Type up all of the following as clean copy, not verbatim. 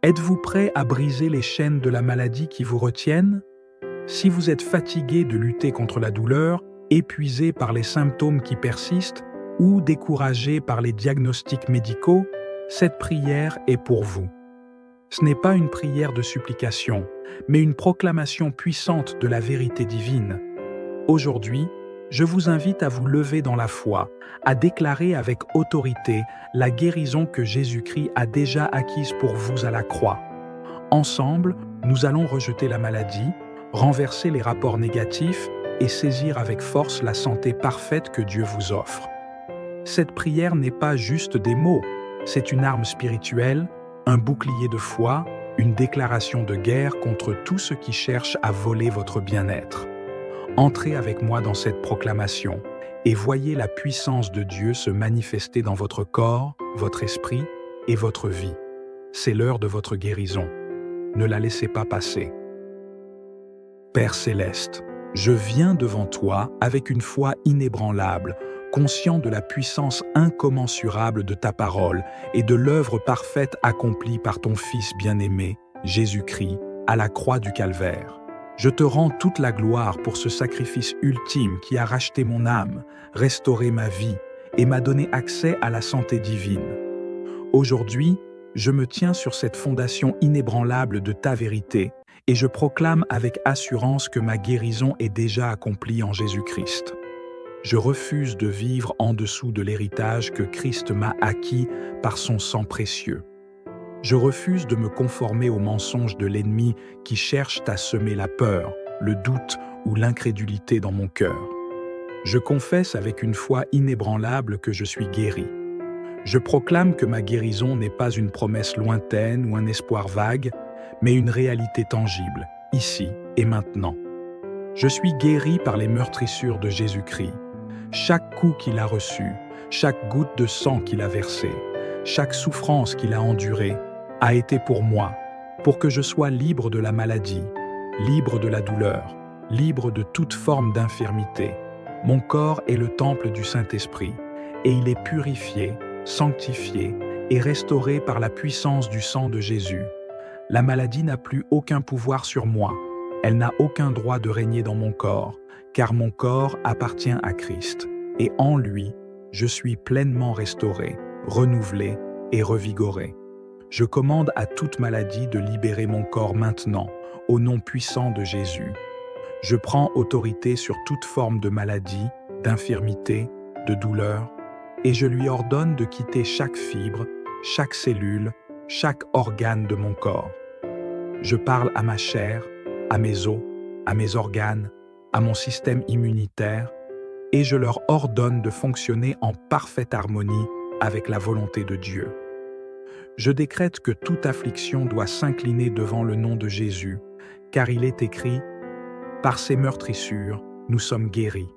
Êtes-vous prêt à briser les chaînes de la maladie qui vous retiennent? Si vous êtes fatigué de lutter contre la douleur, épuisé par les symptômes qui persistent ou découragé par les diagnostics médicaux, cette prière est pour vous. Ce n'est pas une prière de supplication, mais une proclamation puissante de la vérité divine. Aujourd'hui, je vous invite à vous lever dans la foi, à déclarer avec autorité la guérison que Jésus-Christ a déjà acquise pour vous à la croix. Ensemble, nous allons rejeter la maladie, renverser les rapports négatifs et saisir avec force la santé parfaite que Dieu vous offre. Cette prière n'est pas juste des mots, c'est une arme spirituelle, un bouclier de foi, une déclaration de guerre contre tout ce qui cherche à voler votre bien-être. Entrez avec moi dans cette proclamation et voyez la puissance de Dieu se manifester dans votre corps, votre esprit et votre vie. C'est l'heure de votre guérison. Ne la laissez pas passer. Père céleste, je viens devant toi avec une foi inébranlable, conscient de la puissance incommensurable de ta parole et de l'œuvre parfaite accomplie par ton Fils bien-aimé, Jésus-Christ, à la croix du Calvaire. Je te rends toute la gloire pour ce sacrifice ultime qui a racheté mon âme, restauré ma vie et m'a donné accès à la santé divine. Aujourd'hui, je me tiens sur cette fondation inébranlable de ta vérité et je proclame avec assurance que ma guérison est déjà accomplie en Jésus-Christ. Je refuse de vivre en dessous de l'héritage que Christ m'a acquis par son sang précieux. Je refuse de me conformer aux mensonges de l'ennemi qui cherche à semer la peur, le doute ou l'incrédulité dans mon cœur. Je confesse avec une foi inébranlable que je suis guéri. Je proclame que ma guérison n'est pas une promesse lointaine ou un espoir vague, mais une réalité tangible, ici et maintenant. Je suis guéri par les meurtrissures de Jésus-Christ. Chaque coup qu'il a reçu, chaque goutte de sang qu'il a versé, chaque souffrance qu'il a endurée, a été pour moi, pour que je sois libre de la maladie, libre de la douleur, libre de toute forme d'infirmité. Mon corps est le temple du Saint-Esprit, et il est purifié, sanctifié et restauré par la puissance du sang de Jésus. La maladie n'a plus aucun pouvoir sur moi, elle n'a aucun droit de régner dans mon corps, car mon corps appartient à Christ, et en lui, je suis pleinement restauré, renouvelé et revigoré. Je commande à toute maladie de libérer mon corps maintenant, au nom puissant de Jésus. Je prends autorité sur toute forme de maladie, d'infirmité, de douleur, et je lui ordonne de quitter chaque fibre, chaque cellule, chaque organe de mon corps. Je parle à ma chair, à mes os, à mes organes, à mon système immunitaire, et je leur ordonne de fonctionner en parfaite harmonie avec la volonté de Dieu. Je décrète que toute affliction doit s'incliner devant le nom de Jésus, car il est écrit « Par ses meurtrissures, nous sommes guéris ».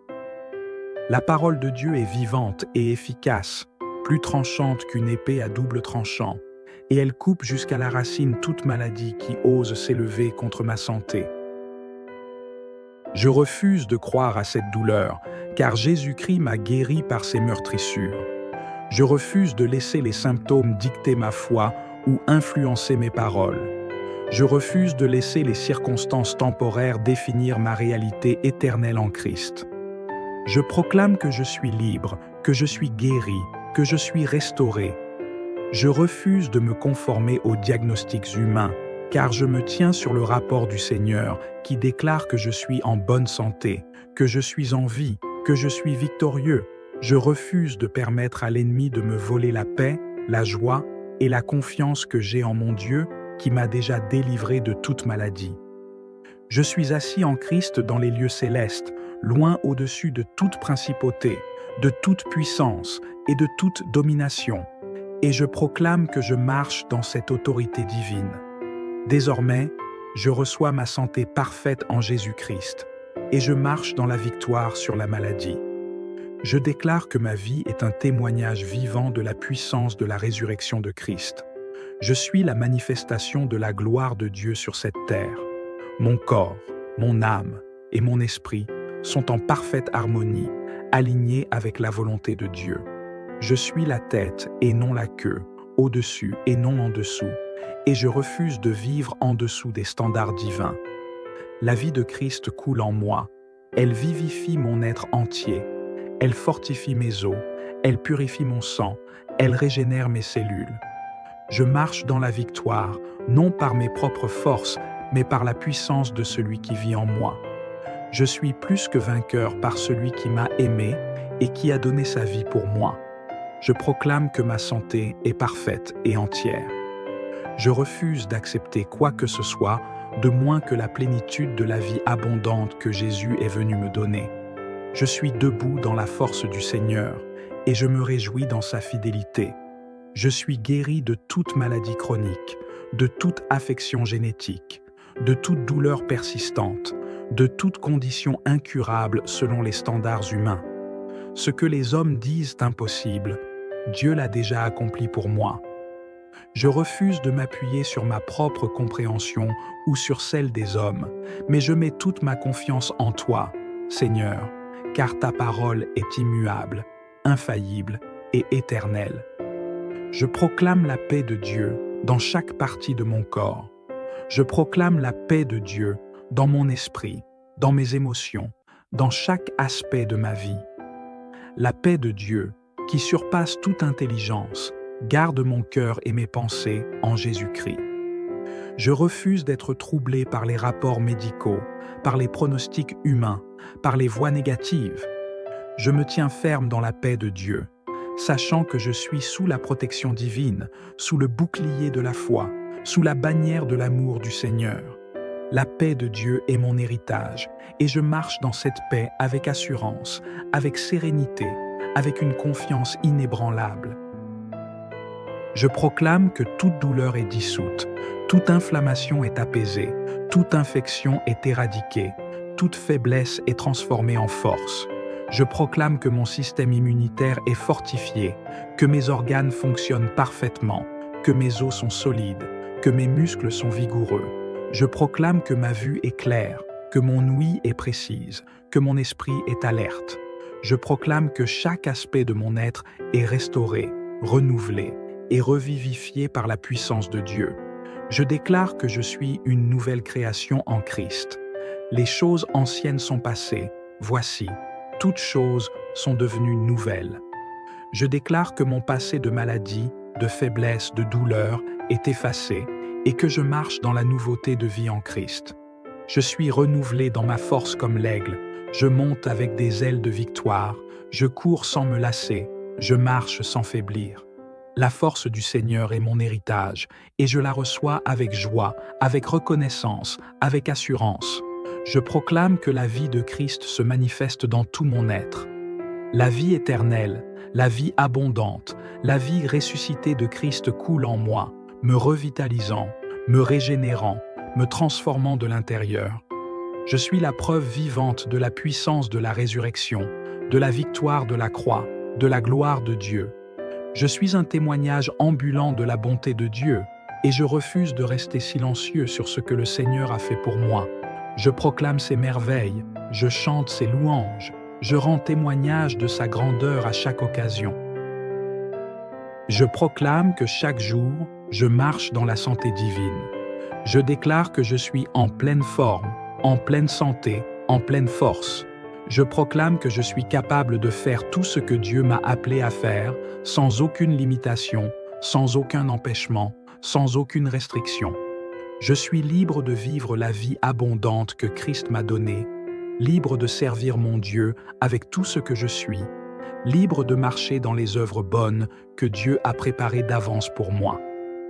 La parole de Dieu est vivante et efficace, plus tranchante qu'une épée à double tranchant, et elle coupe jusqu'à la racine toute maladie qui ose s'élever contre ma santé. Je refuse de croire à cette douleur, car Jésus-Christ m'a guéri par ses meurtrissures. Je refuse de laisser les symptômes dicter ma foi ou influencer mes paroles. Je refuse de laisser les circonstances temporaires définir ma réalité éternelle en Christ. Je proclame que je suis libre, que je suis guéri, que je suis restauré. Je refuse de me conformer aux diagnostics humains, car je me tiens sur le rapport du Seigneur qui déclare que je suis en bonne santé, que je suis en vie, que je suis victorieux. Je refuse de permettre à l'ennemi de me voler la paix, la joie et la confiance que j'ai en mon Dieu qui m'a déjà délivré de toute maladie. Je suis assis en Christ dans les lieux célestes, loin au-dessus de toute principauté, de toute puissance et de toute domination, et je proclame que je marche dans cette autorité divine. Désormais, je reçois ma santé parfaite en Jésus-Christ, et je marche dans la victoire sur la maladie. Je déclare que ma vie est un témoignage vivant de la puissance de la résurrection de Christ. Je suis la manifestation de la gloire de Dieu sur cette terre. Mon corps, mon âme et mon esprit sont en parfaite harmonie, alignés avec la volonté de Dieu. Je suis la tête et non la queue, au-dessus et non en dessous, et je refuse de vivre en dessous des standards divins. La vie de Christ coule en moi. Elle vivifie mon être entier. Elle fortifie mes os. Elle purifie mon sang. Elle régénère mes cellules. Je marche dans la victoire, non par mes propres forces, mais par la puissance de celui qui vit en moi. Je suis plus que vainqueur par celui qui m'a aimé et qui a donné sa vie pour moi. Je proclame que ma santé est parfaite et entière. Je refuse d'accepter quoi que ce soit de moins que la plénitude de la vie abondante que Jésus est venu me donner. Je suis debout dans la force du Seigneur et je me réjouis dans sa fidélité. Je suis guéri de toute maladie chronique, de toute affection génétique, de toute douleur persistante, de toute condition incurable selon les standards humains. Ce que les hommes disent impossible, Dieu l'a déjà accompli pour moi. Je refuse de m'appuyer sur ma propre compréhension ou sur celle des hommes, mais je mets toute ma confiance en toi, Seigneur, car ta parole est immuable, infaillible et éternelle. Je proclame la paix de Dieu dans chaque partie de mon corps. Je proclame la paix de Dieu dans mon esprit, dans mes émotions, dans chaque aspect de ma vie. La paix de Dieu, qui surpasse toute intelligence, garde mon cœur et mes pensées en Jésus-Christ. Je refuse d'être troublé par les rapports médicaux, par les pronostics humains, par les voix négatives. Je me tiens ferme dans la paix de Dieu, sachant que je suis sous la protection divine, sous le bouclier de la foi, sous la bannière de l'amour du Seigneur. La paix de Dieu est mon héritage, et je marche dans cette paix avec assurance, avec sérénité, avec une confiance inébranlable. Je proclame que toute douleur est dissoute, toute inflammation est apaisée, toute infection est éradiquée, toute faiblesse est transformée en force. Je proclame que mon système immunitaire est fortifié, que mes organes fonctionnent parfaitement, que mes os sont solides, que mes muscles sont vigoureux. Je proclame que ma vue est claire, que mon ouïe est précise, que mon esprit est alerte. Je proclame que chaque aspect de mon être est restauré, renouvelé et revivifié par la puissance de Dieu. Je déclare que je suis une nouvelle création en Christ. Les choses anciennes sont passées, voici, toutes choses sont devenues nouvelles. Je déclare que mon passé de maladie, de faiblesse, de douleur est effacé et que je marche dans la nouveauté de vie en Christ. Je suis renouvelé dans ma force comme l'aigle, je monte avec des ailes de victoire, je cours sans me lasser, je marche sans faiblir. La force du Seigneur est mon héritage et je la reçois avec joie, avec reconnaissance, avec assurance. Je proclame que la vie de Christ se manifeste dans tout mon être. La vie éternelle, la vie abondante, la vie ressuscitée de Christ coule en moi, me revitalisant, me régénérant, me transformant de l'intérieur. Je suis la preuve vivante de la puissance de la résurrection, de la victoire de la croix, de la gloire de Dieu. Je suis un témoignage ambulant de la bonté de Dieu et je refuse de rester silencieux sur ce que le Seigneur a fait pour moi. Je proclame ses merveilles, je chante ses louanges, je rends témoignage de sa grandeur à chaque occasion. Je proclame que chaque jour, je marche dans la santé divine. Je déclare que je suis en pleine forme, en pleine santé, en pleine force. Je proclame que je suis capable de faire tout ce que Dieu m'a appelé à faire, sans aucune limitation, sans aucun empêchement, sans aucune restriction. Je suis libre de vivre la vie abondante que Christ m'a donnée, libre de servir mon Dieu avec tout ce que je suis, libre de marcher dans les œuvres bonnes que Dieu a préparées d'avance pour moi.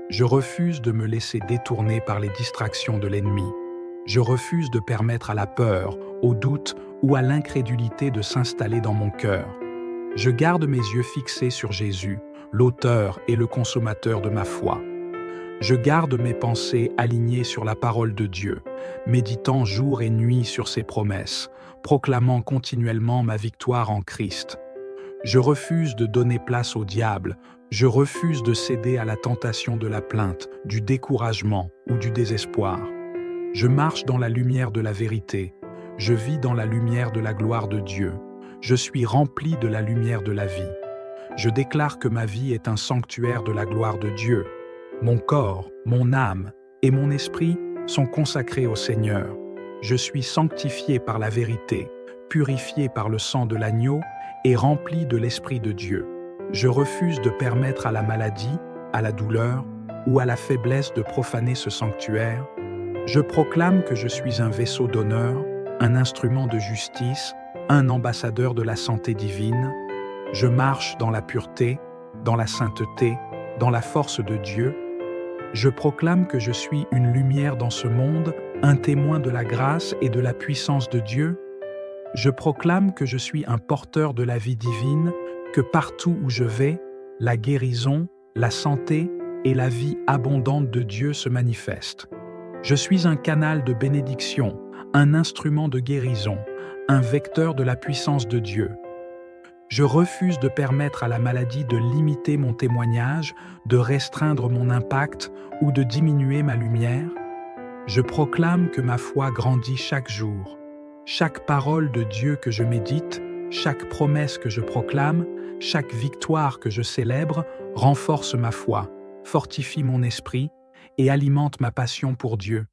Je refuse de me laisser détourner par les distractions de l'ennemi. Je refuse de permettre à la peur, au doute ou à l'incrédulité de s'installer dans mon cœur. Je garde mes yeux fixés sur Jésus, l'auteur et le consommateur de ma foi. Je garde mes pensées alignées sur la parole de Dieu, méditant jour et nuit sur ses promesses, proclamant continuellement ma victoire en Christ. Je refuse de donner place au diable, je refuse de céder à la tentation de la plainte, du découragement ou du désespoir. Je marche dans la lumière de la vérité, je vis dans la lumière de la gloire de Dieu, je suis rempli de la lumière de la vie. Je déclare que ma vie est un sanctuaire de la gloire de Dieu. Mon corps, mon âme et mon esprit sont consacrés au Seigneur. Je suis sanctifié par la vérité, purifié par le sang de l'agneau et rempli de l'Esprit de Dieu. Je refuse de permettre à la maladie, à la douleur ou à la faiblesse de profaner ce sanctuaire. Je proclame que je suis un vaisseau d'honneur, un instrument de justice, un ambassadeur de la santé divine. Je marche dans la pureté, dans la sainteté, dans la force de Dieu. Je proclame que je suis une lumière dans ce monde, un témoin de la grâce et de la puissance de Dieu. Je proclame que je suis un porteur de la vie divine, que partout où je vais, la guérison, la santé et la vie abondante de Dieu se manifestent. Je suis un canal de bénédiction, un instrument de guérison, un vecteur de la puissance de Dieu. Je refuse de permettre à la maladie de limiter mon témoignage, de restreindre mon impact ou de diminuer ma lumière. Je proclame que ma foi grandit chaque jour. Chaque parole de Dieu que je médite, chaque promesse que je proclame, chaque victoire que je célèbre renforce ma foi, fortifie mon esprit et alimente ma passion pour Dieu.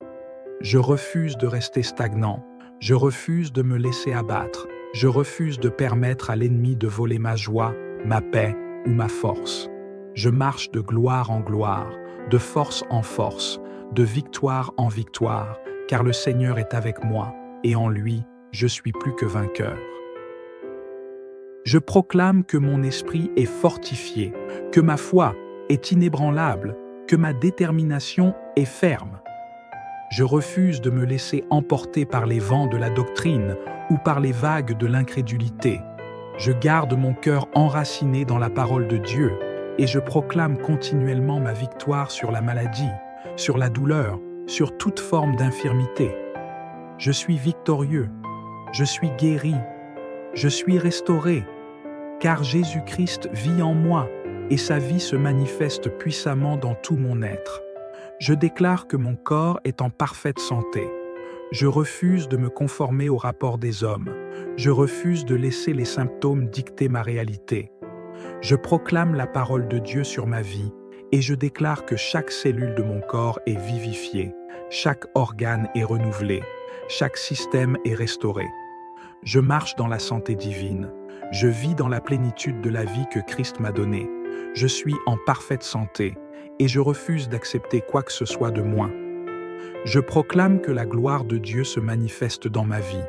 Je refuse de rester stagnant, je refuse de me laisser abattre, je refuse de permettre à l'ennemi de voler ma joie, ma paix ou ma force. Je marche de gloire en gloire, de force en force, de victoire en victoire, car le Seigneur est avec moi, et en lui, je suis plus que vainqueur. Je proclame que mon esprit est fortifié, que ma foi est inébranlable, que ma détermination est ferme. Je refuse de me laisser emporter par les vents de la doctrine ou par les vagues de l'incrédulité. Je garde mon cœur enraciné dans la parole de Dieu et je proclame continuellement ma victoire sur la maladie, sur la douleur, sur toute forme d'infirmité. Je suis victorieux, je suis guéri, je suis restauré, car Jésus-Christ vit en moi et sa vie se manifeste puissamment dans tout mon être. Je déclare que mon corps est en parfaite santé. Je refuse de me conformer au rapport des hommes. Je refuse de laisser les symptômes dicter ma réalité. Je proclame la parole de Dieu sur ma vie et je déclare que chaque cellule de mon corps est vivifiée, chaque organe est renouvelé, chaque système est restauré. Je marche dans la santé divine. Je vis dans la plénitude de la vie que Christ m'a donnée. Je suis en parfaite santé et je refuse d'accepter quoi que ce soit de moins. Je proclame que la gloire de Dieu se manifeste dans ma vie.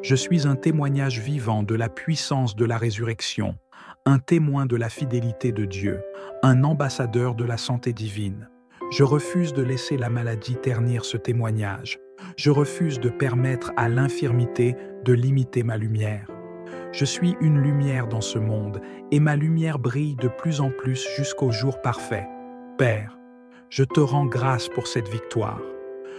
Je suis un témoignage vivant de la puissance de la résurrection, un témoin de la fidélité de Dieu, un ambassadeur de la santé divine. Je refuse de laisser la maladie ternir ce témoignage. Je refuse de permettre à l'infirmité de limiter ma lumière. Je suis une lumière dans ce monde et ma lumière brille de plus en plus jusqu'au jour parfait. Père, je te rends grâce pour cette victoire.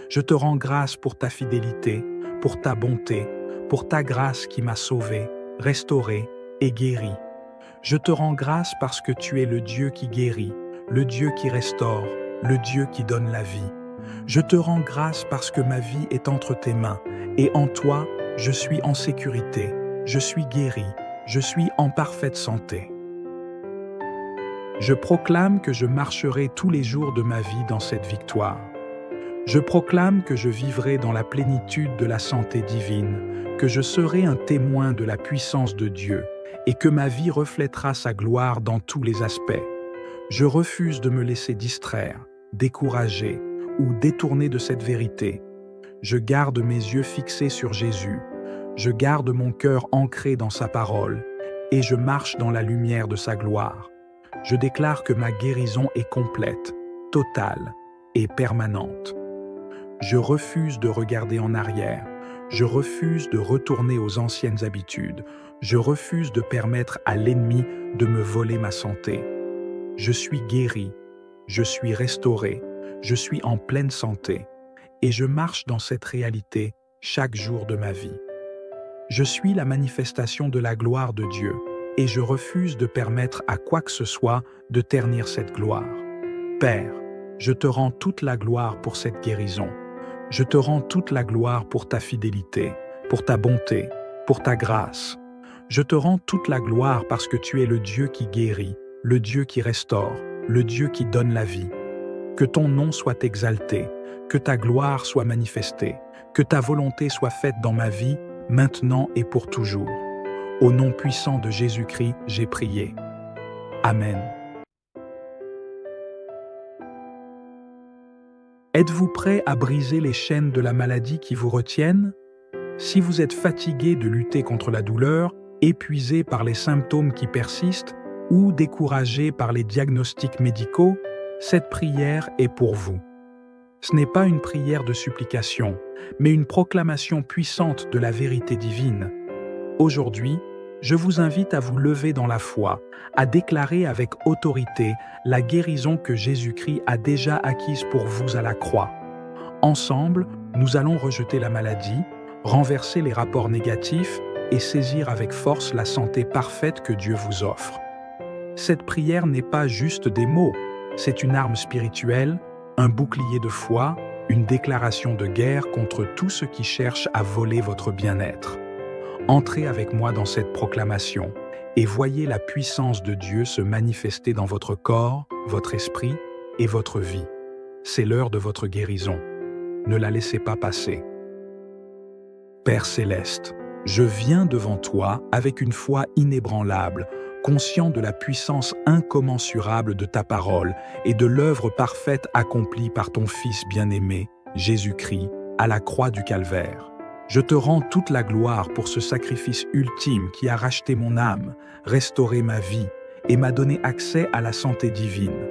Je te rends grâce pour ta fidélité, pour ta bonté, pour ta grâce qui m'a sauvé, restauré et guéri. Je te rends grâce parce que tu es le Dieu qui guérit, le Dieu qui restaure, le Dieu qui donne la vie. Je te rends grâce parce que ma vie est entre tes mains et en toi, je suis en sécurité, je suis guéri, je suis en parfaite santé. Je proclame que je marcherai tous les jours de ma vie dans cette victoire. Je proclame que je vivrai dans la plénitude de la santé divine, que je serai un témoin de la puissance de Dieu et que ma vie reflètera sa gloire dans tous les aspects. Je refuse de me laisser distraire, décourager ou détourner de cette vérité. Je garde mes yeux fixés sur Jésus. Je garde mon cœur ancré dans sa parole et je marche dans la lumière de sa gloire. Je déclare que ma guérison est complète, totale et permanente. Je refuse de regarder en arrière. Je refuse de retourner aux anciennes habitudes. Je refuse de permettre à l'ennemi de me voler ma santé. Je suis guéri, je suis restauré, je suis en pleine santé et je marche dans cette réalité chaque jour de ma vie. Je suis la manifestation de la gloire de Dieu et je refuse de permettre à quoi que ce soit de ternir cette gloire. Père, je te rends toute la gloire pour cette guérison. Je te rends toute la gloire pour ta fidélité, pour ta bonté, pour ta grâce. Je te rends toute la gloire parce que tu es le Dieu qui guérit, le Dieu qui restaure, le Dieu qui donne la vie. Que ton nom soit exalté, que ta gloire soit manifestée, que ta volonté soit faite dans ma vie, maintenant et pour toujours. Au nom puissant de Jésus-Christ, j'ai prié. Amen. Êtes-vous prêt à briser les chaînes de la maladie qui vous retiennent? Si vous êtes fatigué de lutter contre la douleur, épuisé par les symptômes qui persistent ou découragé par les diagnostics médicaux, cette prière est pour vous. Ce n'est pas une prière de supplication, mais une proclamation puissante de la vérité divine. Aujourd'hui, je vous invite à vous lever dans la foi, à déclarer avec autorité la guérison que Jésus-Christ a déjà acquise pour vous à la croix. Ensemble, nous allons rejeter la maladie, renverser les rapports négatifs et saisir avec force la santé parfaite que Dieu vous offre. Cette prière n'est pas juste des mots, c'est une arme spirituelle, un bouclier de foi, une déclaration de guerre contre tout ce qui cherche à voler votre bien-être. Entrez avec moi dans cette proclamation et voyez la puissance de Dieu se manifester dans votre corps, votre esprit et votre vie. C'est l'heure de votre guérison. Ne la laissez pas passer. Père céleste, je viens devant toi avec une foi inébranlable, conscient de la puissance incommensurable de ta parole et de l'œuvre parfaite accomplie par ton Fils bien-aimé, Jésus-Christ, à la croix du Calvaire. Je te rends toute la gloire pour ce sacrifice ultime qui a racheté mon âme, restauré ma vie et m'a donné accès à la santé divine.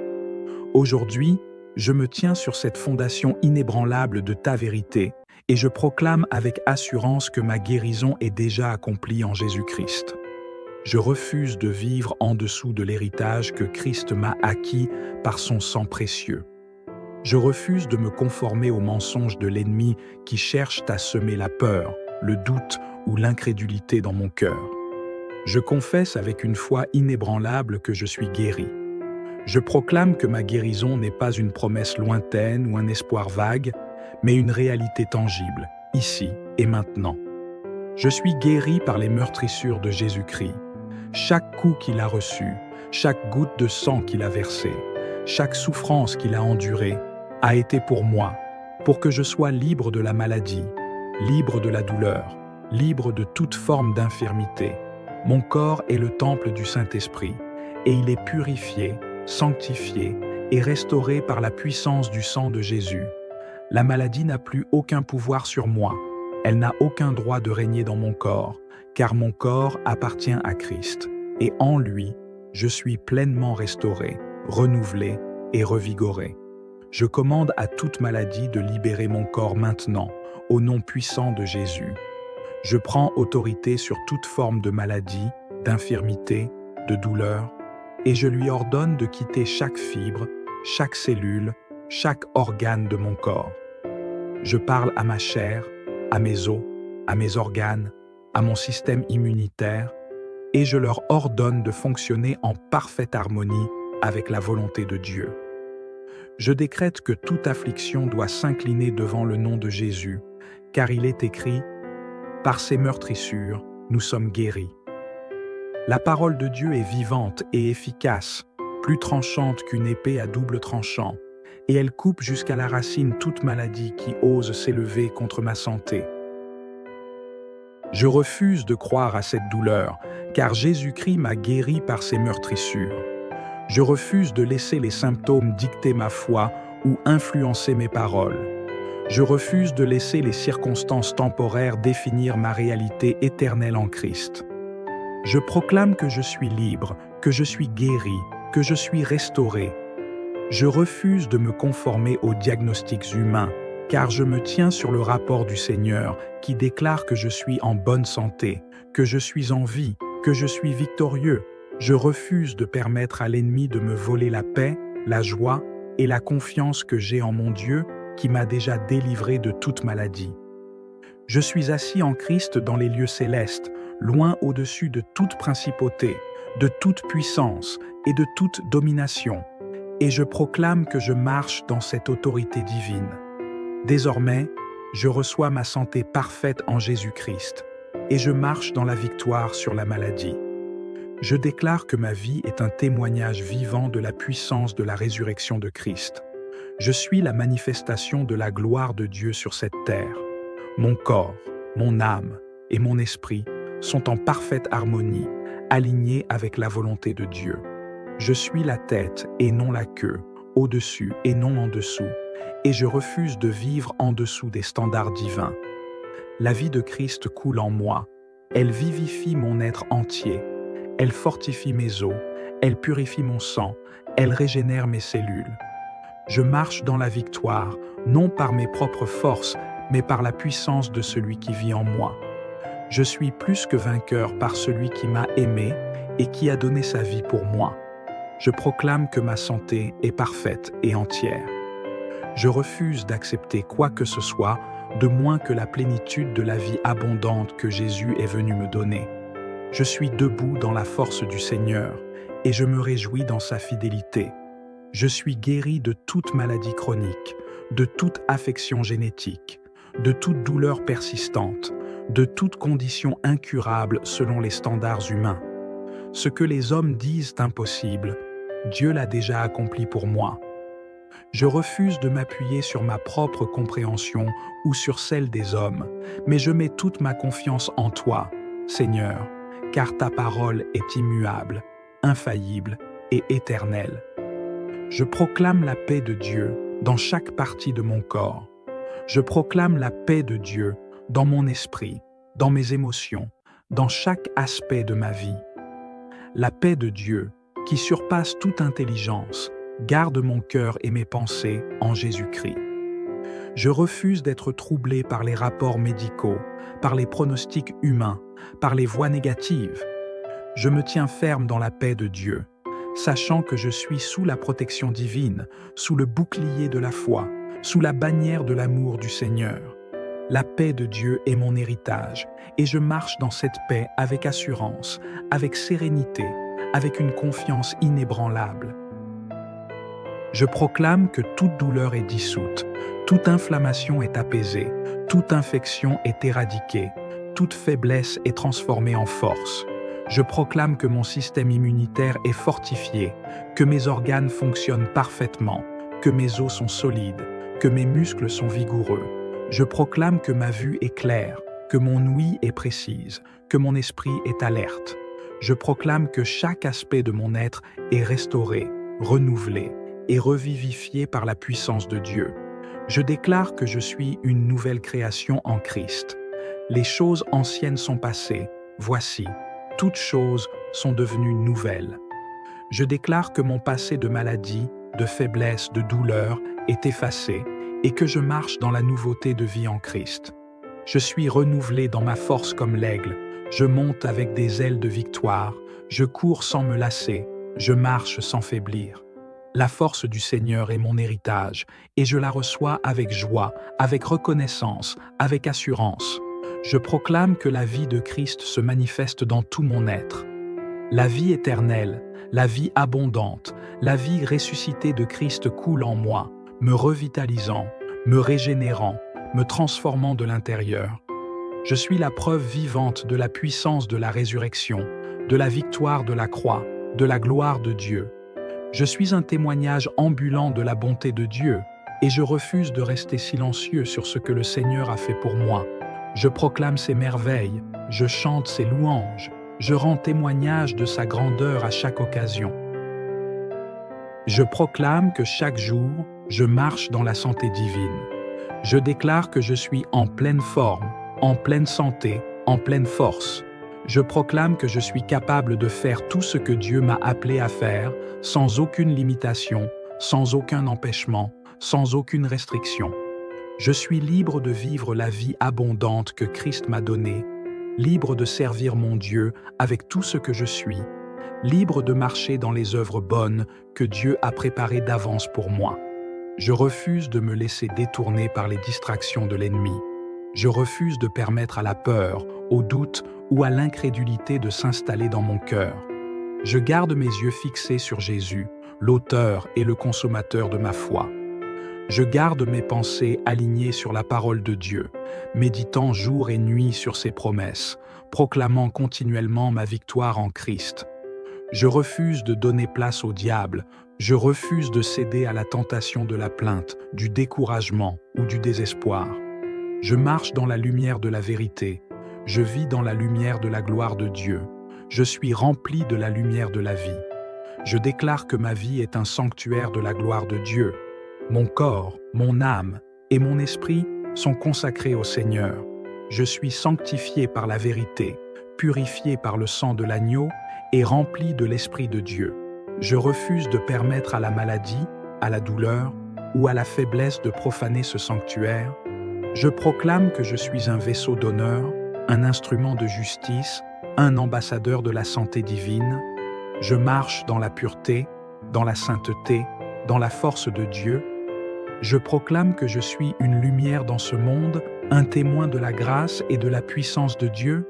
Aujourd'hui, je me tiens sur cette fondation inébranlable de ta vérité et je proclame avec assurance que ma guérison est déjà accomplie en Jésus-Christ. Je refuse de vivre en dessous de l'héritage que Christ m'a acquis par son sang précieux. Je refuse de me conformer aux mensonges de l'ennemi qui cherche à semer la peur, le doute ou l'incrédulité dans mon cœur. Je confesse avec une foi inébranlable que je suis guéri. Je proclame que ma guérison n'est pas une promesse lointaine ou un espoir vague, mais une réalité tangible, ici et maintenant. Je suis guéri par les meurtrissures de Jésus-Christ. Chaque coup qu'il a reçu, chaque goutte de sang qu'il a versé, chaque souffrance qu'il a endurée, a été pour moi, pour que je sois libre de la maladie, libre de la douleur, libre de toute forme d'infirmité. Mon corps est le temple du Saint-Esprit, et il est purifié, sanctifié et restauré par la puissance du sang de Jésus. La maladie n'a plus aucun pouvoir sur moi. Elle n'a aucun droit de régner dans mon corps, car mon corps appartient à Christ, et en lui, je suis pleinement restauré, renouvelé et revigoré. Je commande à toute maladie de libérer mon corps maintenant, au nom puissant de Jésus. Je prends autorité sur toute forme de maladie, d'infirmité, de douleur, et je lui ordonne de quitter chaque fibre, chaque cellule, chaque organe de mon corps. Je parle à ma chair, à mes os, à mes organes, à mon système immunitaire, et je leur ordonne de fonctionner en parfaite harmonie avec la volonté de Dieu. Je décrète que toute affliction doit s'incliner devant le nom de Jésus, car il est écrit « Par ses meurtrissures, nous sommes guéris ». La parole de Dieu est vivante et efficace, plus tranchante qu'une épée à double tranchant, et elle coupe jusqu'à la racine toute maladie qui ose s'élever contre ma santé. Je refuse de croire à cette douleur, car Jésus-Christ m'a guéri par ses meurtrissures. Je refuse de laisser les symptômes dicter ma foi ou influencer mes paroles. Je refuse de laisser les circonstances temporaires définir ma réalité éternelle en Christ. Je proclame que je suis libre, que je suis guéri, que je suis restauré. Je refuse de me conformer aux diagnostics humains, car je me tiens sur le rapport du Seigneur qui déclare que je suis en bonne santé, que je suis en vie, que je suis victorieux. Je refuse de permettre à l'ennemi de me voler la paix, la joie et la confiance que j'ai en mon Dieu qui m'a déjà délivré de toute maladie. Je suis assis en Christ dans les lieux célestes, loin au-dessus de toute principauté, de toute puissance et de toute domination, et je proclame que je marche dans cette autorité divine. Désormais, je reçois ma santé parfaite en Jésus-Christ, et je marche dans la victoire sur la maladie. Je déclare que ma vie est un témoignage vivant de la puissance de la résurrection de Christ. Je suis la manifestation de la gloire de Dieu sur cette terre. Mon corps, mon âme et mon esprit sont en parfaite harmonie, alignés avec la volonté de Dieu. Je suis la tête et non la queue, au-dessus et non en dessous, et je refuse de vivre en dessous des standards divins. La vie de Christ coule en moi. Elle vivifie mon être entier. Elle fortifie mes os. Elle purifie mon sang. Elle régénère mes cellules. Je marche dans la victoire, non par mes propres forces, mais par la puissance de celui qui vit en moi. Je suis plus que vainqueur par celui qui m'a aimé et qui a donné sa vie pour moi. Je proclame que ma santé est parfaite et entière. Je refuse d'accepter quoi que ce soit de moins que la plénitude de la vie abondante que Jésus est venu me donner. Je suis debout dans la force du Seigneur et je me réjouis dans sa fidélité. Je suis guéri de toute maladie chronique, de toute affection génétique, de toute douleur persistante, de toute condition incurable selon les standards humains. Ce que les hommes disent impossible, Dieu l'a déjà accompli pour moi. Je refuse de m'appuyer sur ma propre compréhension ou sur celle des hommes, mais je mets toute ma confiance en toi, Seigneur, car ta parole est immuable, infaillible et éternelle. Je proclame la paix de Dieu dans chaque partie de mon corps. Je proclame la paix de Dieu dans mon esprit, dans mes émotions, dans chaque aspect de ma vie. La paix de Dieu, qui surpasse toute intelligence, garde mon cœur et mes pensées en Jésus-Christ. Je refuse d'être troublé par les rapports médicaux, par les pronostics humains, par les voix négatives. Je me tiens ferme dans la paix de Dieu, sachant que je suis sous la protection divine, sous le bouclier de la foi, sous la bannière de l'amour du Seigneur. La paix de Dieu est mon héritage, et je marche dans cette paix avec assurance, avec sérénité, avec une confiance inébranlable. Je proclame que toute douleur est dissoute, toute inflammation est apaisée, toute infection est éradiquée, toute faiblesse est transformée en force. Je proclame que mon système immunitaire est fortifié, que mes organes fonctionnent parfaitement, que mes os sont solides, que mes muscles sont vigoureux. Je proclame que ma vue est claire, que mon ouïe est précise, que mon esprit est alerte. Je proclame que chaque aspect de mon être est restauré, renouvelé et revivifié par la puissance de Dieu. Je déclare que je suis une nouvelle création en Christ. Les choses anciennes sont passées, voici, toutes choses sont devenues nouvelles. Je déclare que mon passé de maladie, de faiblesse, de douleur est effacé et que je marche dans la nouveauté de vie en Christ. Je suis renouvelé dans ma force comme l'aigle, je monte avec des ailes de victoire, je cours sans me lasser, je marche sans faiblir. La force du Seigneur est mon héritage et je la reçois avec joie, avec reconnaissance, avec assurance. Je proclame que la vie de Christ se manifeste dans tout mon être. La vie éternelle, la vie abondante, la vie ressuscitée de Christ coule en moi, me revitalisant, me régénérant, me transformant de l'intérieur. Je suis la preuve vivante de la puissance de la résurrection, de la victoire de la croix, de la gloire de Dieu. Je suis un témoignage ambulant de la bonté de Dieu et je refuse de rester silencieux sur ce que le Seigneur a fait pour moi. Je proclame ses merveilles, je chante ses louanges, je rends témoignage de sa grandeur à chaque occasion. Je proclame que chaque jour, je marche dans la santé divine. Je déclare que je suis en pleine forme, en pleine santé, en pleine force. Je proclame que je suis capable de faire tout ce que Dieu m'a appelé à faire, sans aucune limitation, sans aucun empêchement, sans aucune restriction. Je suis libre de vivre la vie abondante que Christ m'a donnée, libre de servir mon Dieu avec tout ce que je suis, libre de marcher dans les œuvres bonnes que Dieu a préparées d'avance pour moi. Je refuse de me laisser détourner par les distractions de l'ennemi. Je refuse de permettre à la peur, au doute ou à l'incrédulité de s'installer dans mon cœur. Je garde mes yeux fixés sur Jésus, l'auteur et le consommateur de ma foi. Je garde mes pensées alignées sur la parole de Dieu, méditant jour et nuit sur ses promesses, proclamant continuellement ma victoire en Christ. Je refuse de donner place au diable Je refuse de céder à la tentation de la plainte, du découragement ou du désespoir. Je marche dans la lumière de la vérité. Je vis dans la lumière de la gloire de Dieu. Je suis rempli de la lumière de la vie. Je déclare que ma vie est un sanctuaire de la gloire de Dieu. Mon corps, mon âme et mon esprit sont consacrés au Seigneur. Je suis sanctifié par la vérité, purifié par le sang de l'agneau et rempli de l'Esprit de Dieu. Je refuse de permettre à la maladie, à la douleur ou à la faiblesse de profaner ce sanctuaire. Je proclame que je suis un vaisseau d'honneur, un instrument de justice, un ambassadeur de la santé divine. Je marche dans la pureté, dans la sainteté, dans la force de Dieu. Je proclame que je suis une lumière dans ce monde, un témoin de la grâce et de la puissance de Dieu.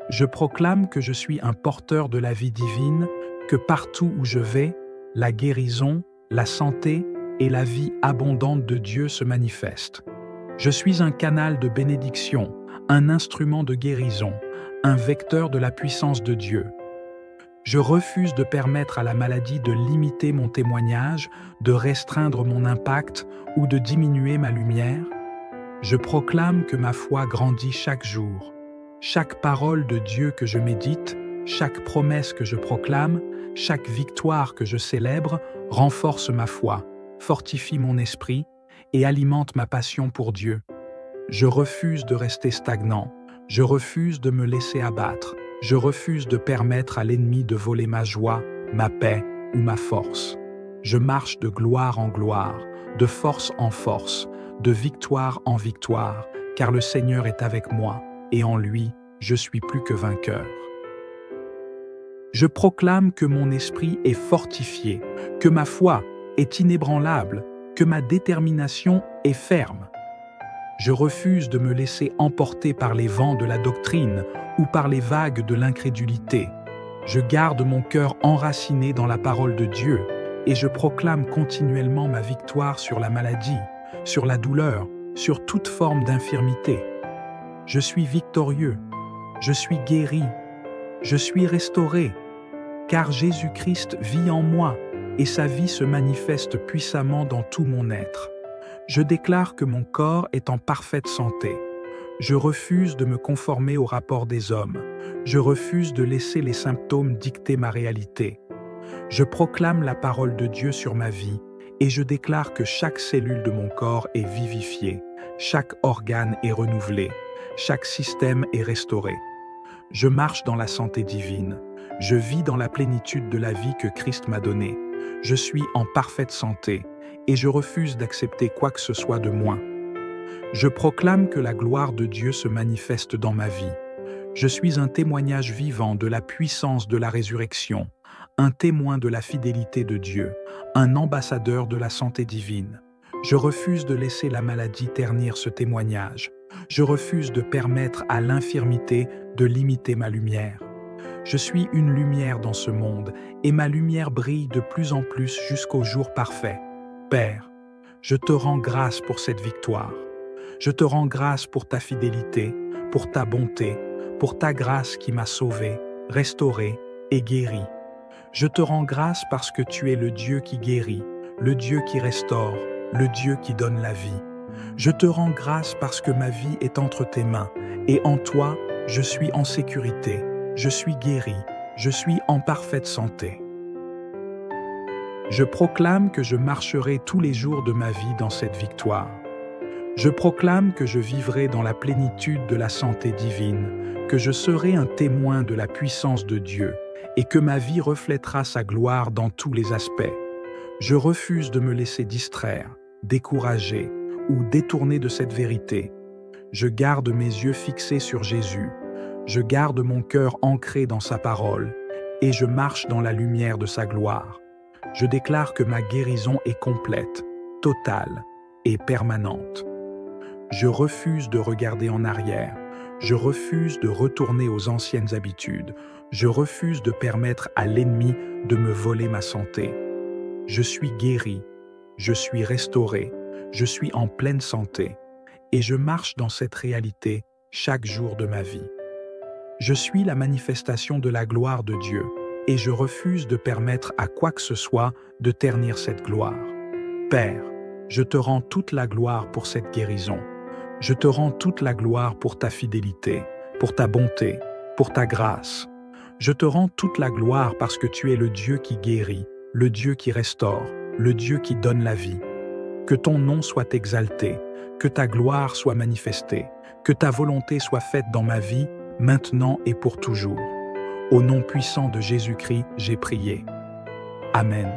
Je proclame que je suis un porteur de la vie divine, que partout où je vais, la guérison, la santé et la vie abondante de Dieu se manifestent. Je suis un canal de bénédiction, un instrument de guérison, un vecteur de la puissance de Dieu. Je refuse de permettre à la maladie de limiter mon témoignage, de restreindre mon impact ou de diminuer ma lumière. Je proclame que ma foi grandit chaque jour. Chaque parole de Dieu que je médite, chaque promesse que je proclame, chaque victoire que je célèbre renforce ma foi, fortifie mon esprit et alimente ma passion pour Dieu. Je refuse de rester stagnant, je refuse de me laisser abattre, je refuse de permettre à l'ennemi de voler ma joie, ma paix ou ma force. Je marche de gloire en gloire, de force en force, de victoire en victoire, car le Seigneur est avec moi et en lui, je suis plus que vainqueur. Je proclame que mon esprit est fortifié, que ma foi est inébranlable, que ma détermination est ferme. Je refuse de me laisser emporter par les vents de la doctrine ou par les vagues de l'incrédulité. Je garde mon cœur enraciné dans la parole de Dieu et je proclame continuellement ma victoire sur la maladie, sur la douleur, sur toute forme d'infirmité. Je suis victorieux, je suis guéri, je suis restauré, car Jésus-Christ vit en moi et sa vie se manifeste puissamment dans tout mon être. Je déclare que mon corps est en parfaite santé. Je refuse de me conformer au rapport des hommes. Je refuse de laisser les symptômes dicter ma réalité. Je proclame la parole de Dieu sur ma vie et je déclare que chaque cellule de mon corps est vivifiée, chaque organe est renouvelé, chaque système est restauré. Je marche dans la santé divine. Je vis dans la plénitude de la vie que Christ m'a donnée. Je suis en parfaite santé et je refuse d'accepter quoi que ce soit de moins. Je proclame que la gloire de Dieu se manifeste dans ma vie. Je suis un témoignage vivant de la puissance de la résurrection, un témoin de la fidélité de Dieu, un ambassadeur de la santé divine. Je refuse de laisser la maladie ternir ce témoignage. Je refuse de permettre à l'infirmité de limiter ma lumière. Je suis une lumière dans ce monde et ma lumière brille de plus en plus jusqu'au jour parfait. Père, je te rends grâce pour cette victoire. Je te rends grâce pour ta fidélité, pour ta bonté, pour ta grâce qui m'a sauvé, restauré et guéri. Je te rends grâce parce que tu es le Dieu qui guérit, le Dieu qui restaure, le Dieu qui donne la vie. Je te rends grâce parce que ma vie est entre tes mains et en toi, je suis en sécurité, je suis guéri, je suis en parfaite santé. Je proclame que je marcherai tous les jours de ma vie dans cette victoire. Je proclame que je vivrai dans la plénitude de la santé divine, que je serai un témoin de la puissance de Dieu et que ma vie reflètera sa gloire dans tous les aspects. Je refuse de me laisser distraire, décourager ou détourner de cette vérité. Je garde mes yeux fixés sur Jésus. Je garde mon cœur ancré dans sa parole et je marche dans la lumière de sa gloire. Je déclare que ma guérison est complète, totale et permanente. Je refuse de regarder en arrière. Je refuse de retourner aux anciennes habitudes. Je refuse de permettre à l'ennemi de me voler ma santé. Je suis guéri, je suis restauré, je suis en pleine santé et je marche dans cette réalité chaque jour de ma vie. Je suis la manifestation de la gloire de Dieu. et je refuse de permettre à quoi que ce soit de ternir cette gloire. Père, je te rends toute la gloire pour cette guérison. Je te rends toute la gloire pour ta fidélité, pour ta bonté, pour ta grâce. Je te rends toute la gloire parce que tu es le Dieu qui guérit, le Dieu qui restaure, le Dieu qui donne la vie. Que ton nom soit exalté, que ta gloire soit manifestée, que ta volonté soit faite dans ma vie, maintenant et pour toujours. Au nom puissant de Jésus-Christ, j'ai prié. Amen.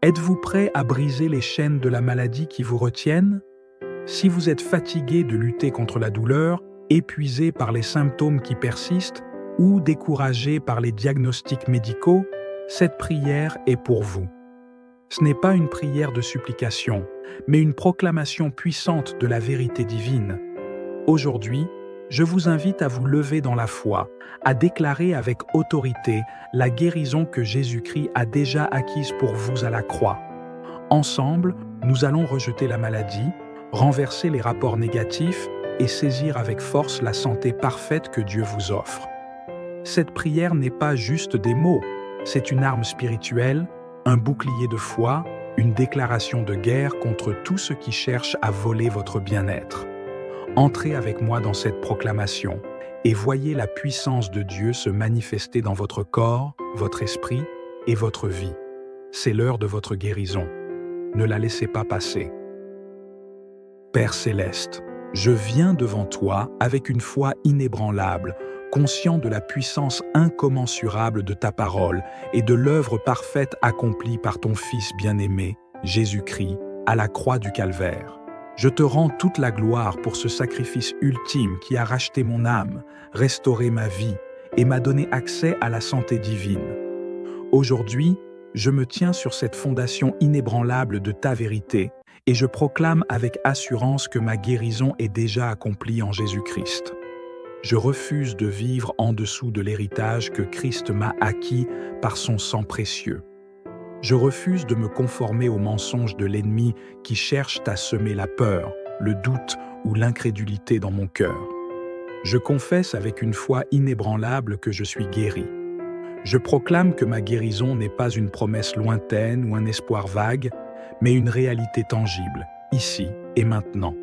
Êtes-vous prêt à briser les chaînes de la maladie qui vous retiennent? Si vous êtes fatigué de lutter contre la douleur, épuisé par les symptômes qui persistent ou découragé par les diagnostics médicaux, cette prière est pour vous. Ce n'est pas une prière de supplication, mais une proclamation puissante de la vérité divine. Aujourd'hui, je vous invite à vous lever dans la foi, à déclarer avec autorité la guérison que Jésus-Christ a déjà acquise pour vous à la croix. Ensemble, nous allons rejeter la maladie, renverser les rapports négatifs et saisir avec force la santé parfaite que Dieu vous offre. Cette prière n'est pas juste des mots, c'est une arme spirituelle, un bouclier de foi, une déclaration de guerre contre tout ce qui cherche à voler votre bien-être. Entrez avec moi dans cette proclamation et voyez la puissance de Dieu se manifester dans votre corps, votre esprit et votre vie. C'est l'heure de votre guérison. Ne la laissez pas passer. Père céleste, je viens devant toi avec une foi inébranlable, conscient de la puissance incommensurable de ta parole et de l'œuvre parfaite accomplie par ton Fils bien-aimé, Jésus-Christ, à la croix du Calvaire. Je te rends toute la gloire pour ce sacrifice ultime qui a racheté mon âme, restauré ma vie et m'a donné accès à la santé divine. Aujourd'hui, je me tiens sur cette fondation inébranlable de ta vérité et je proclame avec assurance que ma guérison est déjà accomplie en Jésus-Christ. Je refuse de vivre en dessous de l'héritage que Christ m'a acquis par son sang précieux. Je refuse de me conformer aux mensonges de l'ennemi qui cherche à semer la peur, le doute ou l'incrédulité dans mon cœur. Je confesse avec une foi inébranlable que je suis guéri. Je proclame que ma guérison n'est pas une promesse lointaine ou un espoir vague, mais une réalité tangible, ici et maintenant.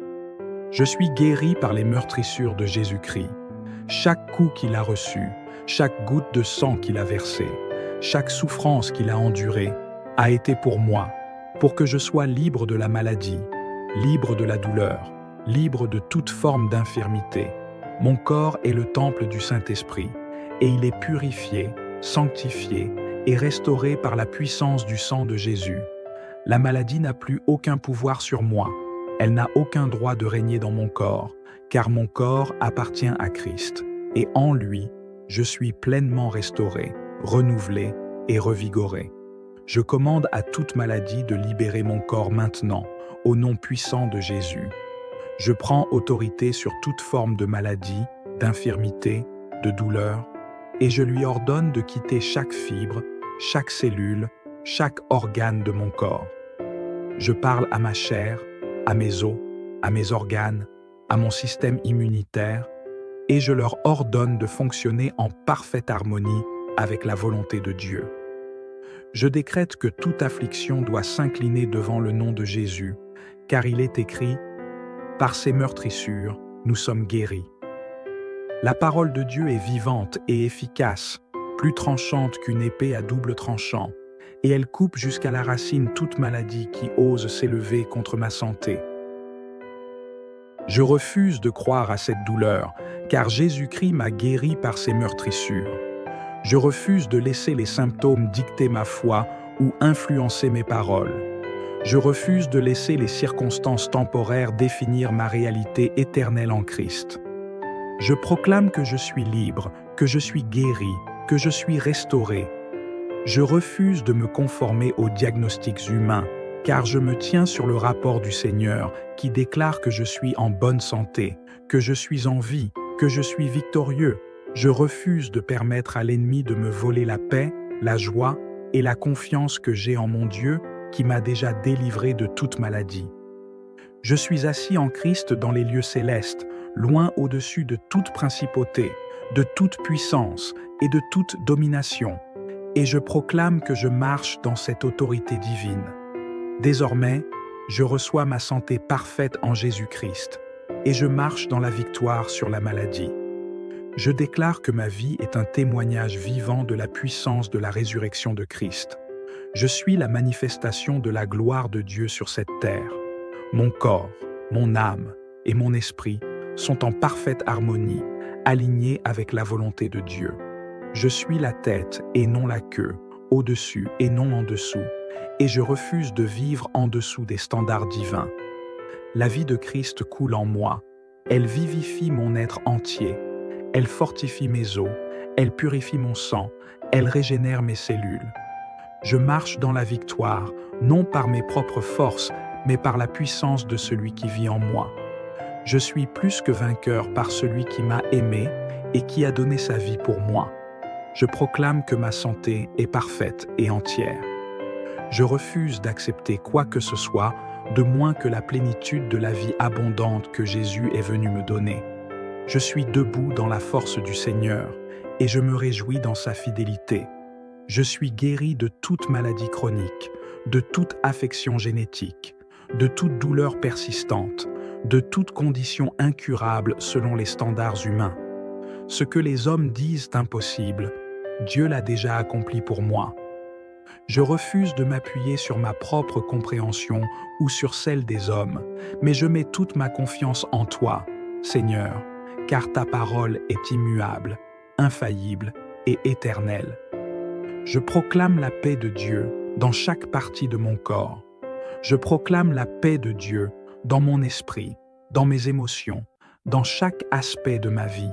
Je suis guéri par les meurtrissures de Jésus-Christ. Chaque coup qu'il a reçu, chaque goutte de sang qu'il a versé, chaque souffrance qu'il a endurée, a été pour moi, pour que je sois libre de la maladie, libre de la douleur, libre de toute forme d'infirmité. Mon corps est le temple du Saint-Esprit, et il est purifié, sanctifié et restauré par la puissance du sang de Jésus. La maladie n'a plus aucun pouvoir sur moi, elle n'a aucun droit de régner dans mon corps, car mon corps appartient à Christ, et en lui, je suis pleinement restauré, renouvelé et revigoré. Je commande à toute maladie de libérer mon corps maintenant, au nom puissant de Jésus. Je prends autorité sur toute forme de maladie, d'infirmité, de douleur, et je lui ordonne de quitter chaque fibre, chaque cellule, chaque organe de mon corps. Je parle à ma chair, à mes os, à mes organes, à mon système immunitaire, et je leur ordonne de fonctionner en parfaite harmonie avec la volonté de Dieu. Je décrète que toute affliction doit s'incliner devant le nom de Jésus, car il est écrit « Par ses meurtrissures, nous sommes guéris ». La parole de Dieu est vivante et efficace, plus tranchante qu'une épée à double tranchant, et elle coupe jusqu'à la racine toute maladie qui ose s'élever contre ma santé. Je refuse de croire à cette douleur, car Jésus-Christ m'a guéri par ses meurtrissures. Je refuse de laisser les symptômes dicter ma foi ou influencer mes paroles. Je refuse de laisser les circonstances temporaires définir ma réalité éternelle en Christ. Je proclame que je suis libre, que je suis guéri, que je suis restauré. Je refuse de me conformer aux diagnostics humains, car je me tiens sur le rapport du Seigneur qui déclare que je suis en bonne santé, que je suis en vie, que je suis victorieux. Je refuse de permettre à l'ennemi de me voler la paix, la joie et la confiance que j'ai en mon Dieu qui m'a déjà délivré de toute maladie. Je suis assis en Christ dans les lieux célestes, loin au-dessus de toute principauté, de toute puissance et de toute domination, et je proclame que je marche dans cette autorité divine. Désormais, je reçois ma santé parfaite en Jésus-Christ, et je marche dans la victoire sur la maladie. Je déclare que ma vie est un témoignage vivant de la puissance de la résurrection de Christ. Je suis la manifestation de la gloire de Dieu sur cette terre. Mon corps, mon âme et mon esprit sont en parfaite harmonie, alignés avec la volonté de Dieu. Je suis la tête et non la queue, au-dessus et non en dessous, et je refuse de vivre en dessous des standards divins. La vie de Christ coule en moi. Elle vivifie mon être entier. Elle fortifie mes os. Elle purifie mon sang. Elle régénère mes cellules. Je marche dans la victoire, non par mes propres forces, mais par la puissance de celui qui vit en moi. Je suis plus que vainqueur par celui qui m'a aimé et qui a donné sa vie pour moi. Je proclame que ma santé est parfaite et entière. Je refuse d'accepter quoi que ce soit de moins que la plénitude de la vie abondante que Jésus est venu me donner. Je suis debout dans la force du Seigneur et je me réjouis dans sa fidélité. Je suis guéri de toute maladie chronique, de toute affection génétique, de toute douleur persistante, de toute condition incurable selon les standards humains. Ce que les hommes disent impossible, Dieu l'a déjà accompli pour moi. Je refuse de m'appuyer sur ma propre compréhension ou sur celle des hommes, mais je mets toute ma confiance en toi, Seigneur, car ta parole est immuable, infaillible et éternelle. Je proclame la paix de Dieu dans chaque partie de mon corps. Je proclame la paix de Dieu dans mon esprit, dans mes émotions, dans chaque aspect de ma vie.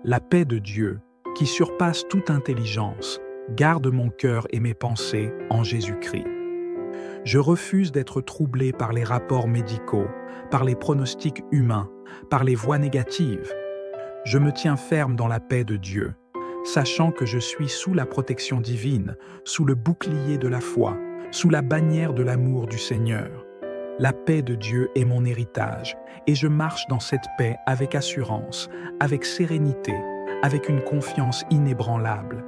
La paix de Dieu, qui surpasse toute intelligence, garde mon cœur et mes pensées en Jésus-Christ. Je refuse d'être troublé par les rapports médicaux, par les pronostics humains, par les voix négatives. Je me tiens ferme dans la paix de Dieu, sachant que je suis sous la protection divine, sous le bouclier de la foi, sous la bannière de l'amour du Seigneur. La paix de Dieu est mon héritage, et je marche dans cette paix avec assurance, avec sérénité, avec une confiance inébranlable.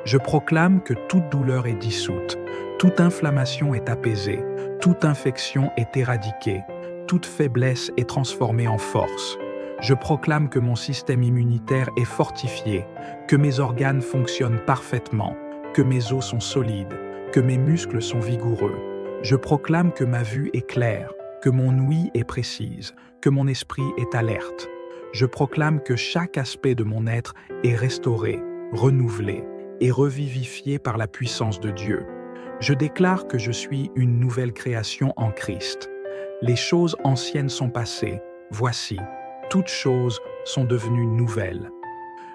Je proclame que toute douleur est dissoute, toute inflammation est apaisée, toute infection est éradiquée, toute faiblesse est transformée en force. Je proclame que mon système immunitaire est fortifié, que mes organes fonctionnent parfaitement, que mes os sont solides, que mes muscles sont vigoureux. Je proclame que ma vue est claire, que mon ouïe est précise, que mon esprit est alerte. Je proclame que chaque aspect de mon être est restauré, renouvelé et revivifié par la puissance de Dieu. Je déclare que je suis une nouvelle création en Christ. Les choses anciennes sont passées, voici, toutes choses sont devenues nouvelles.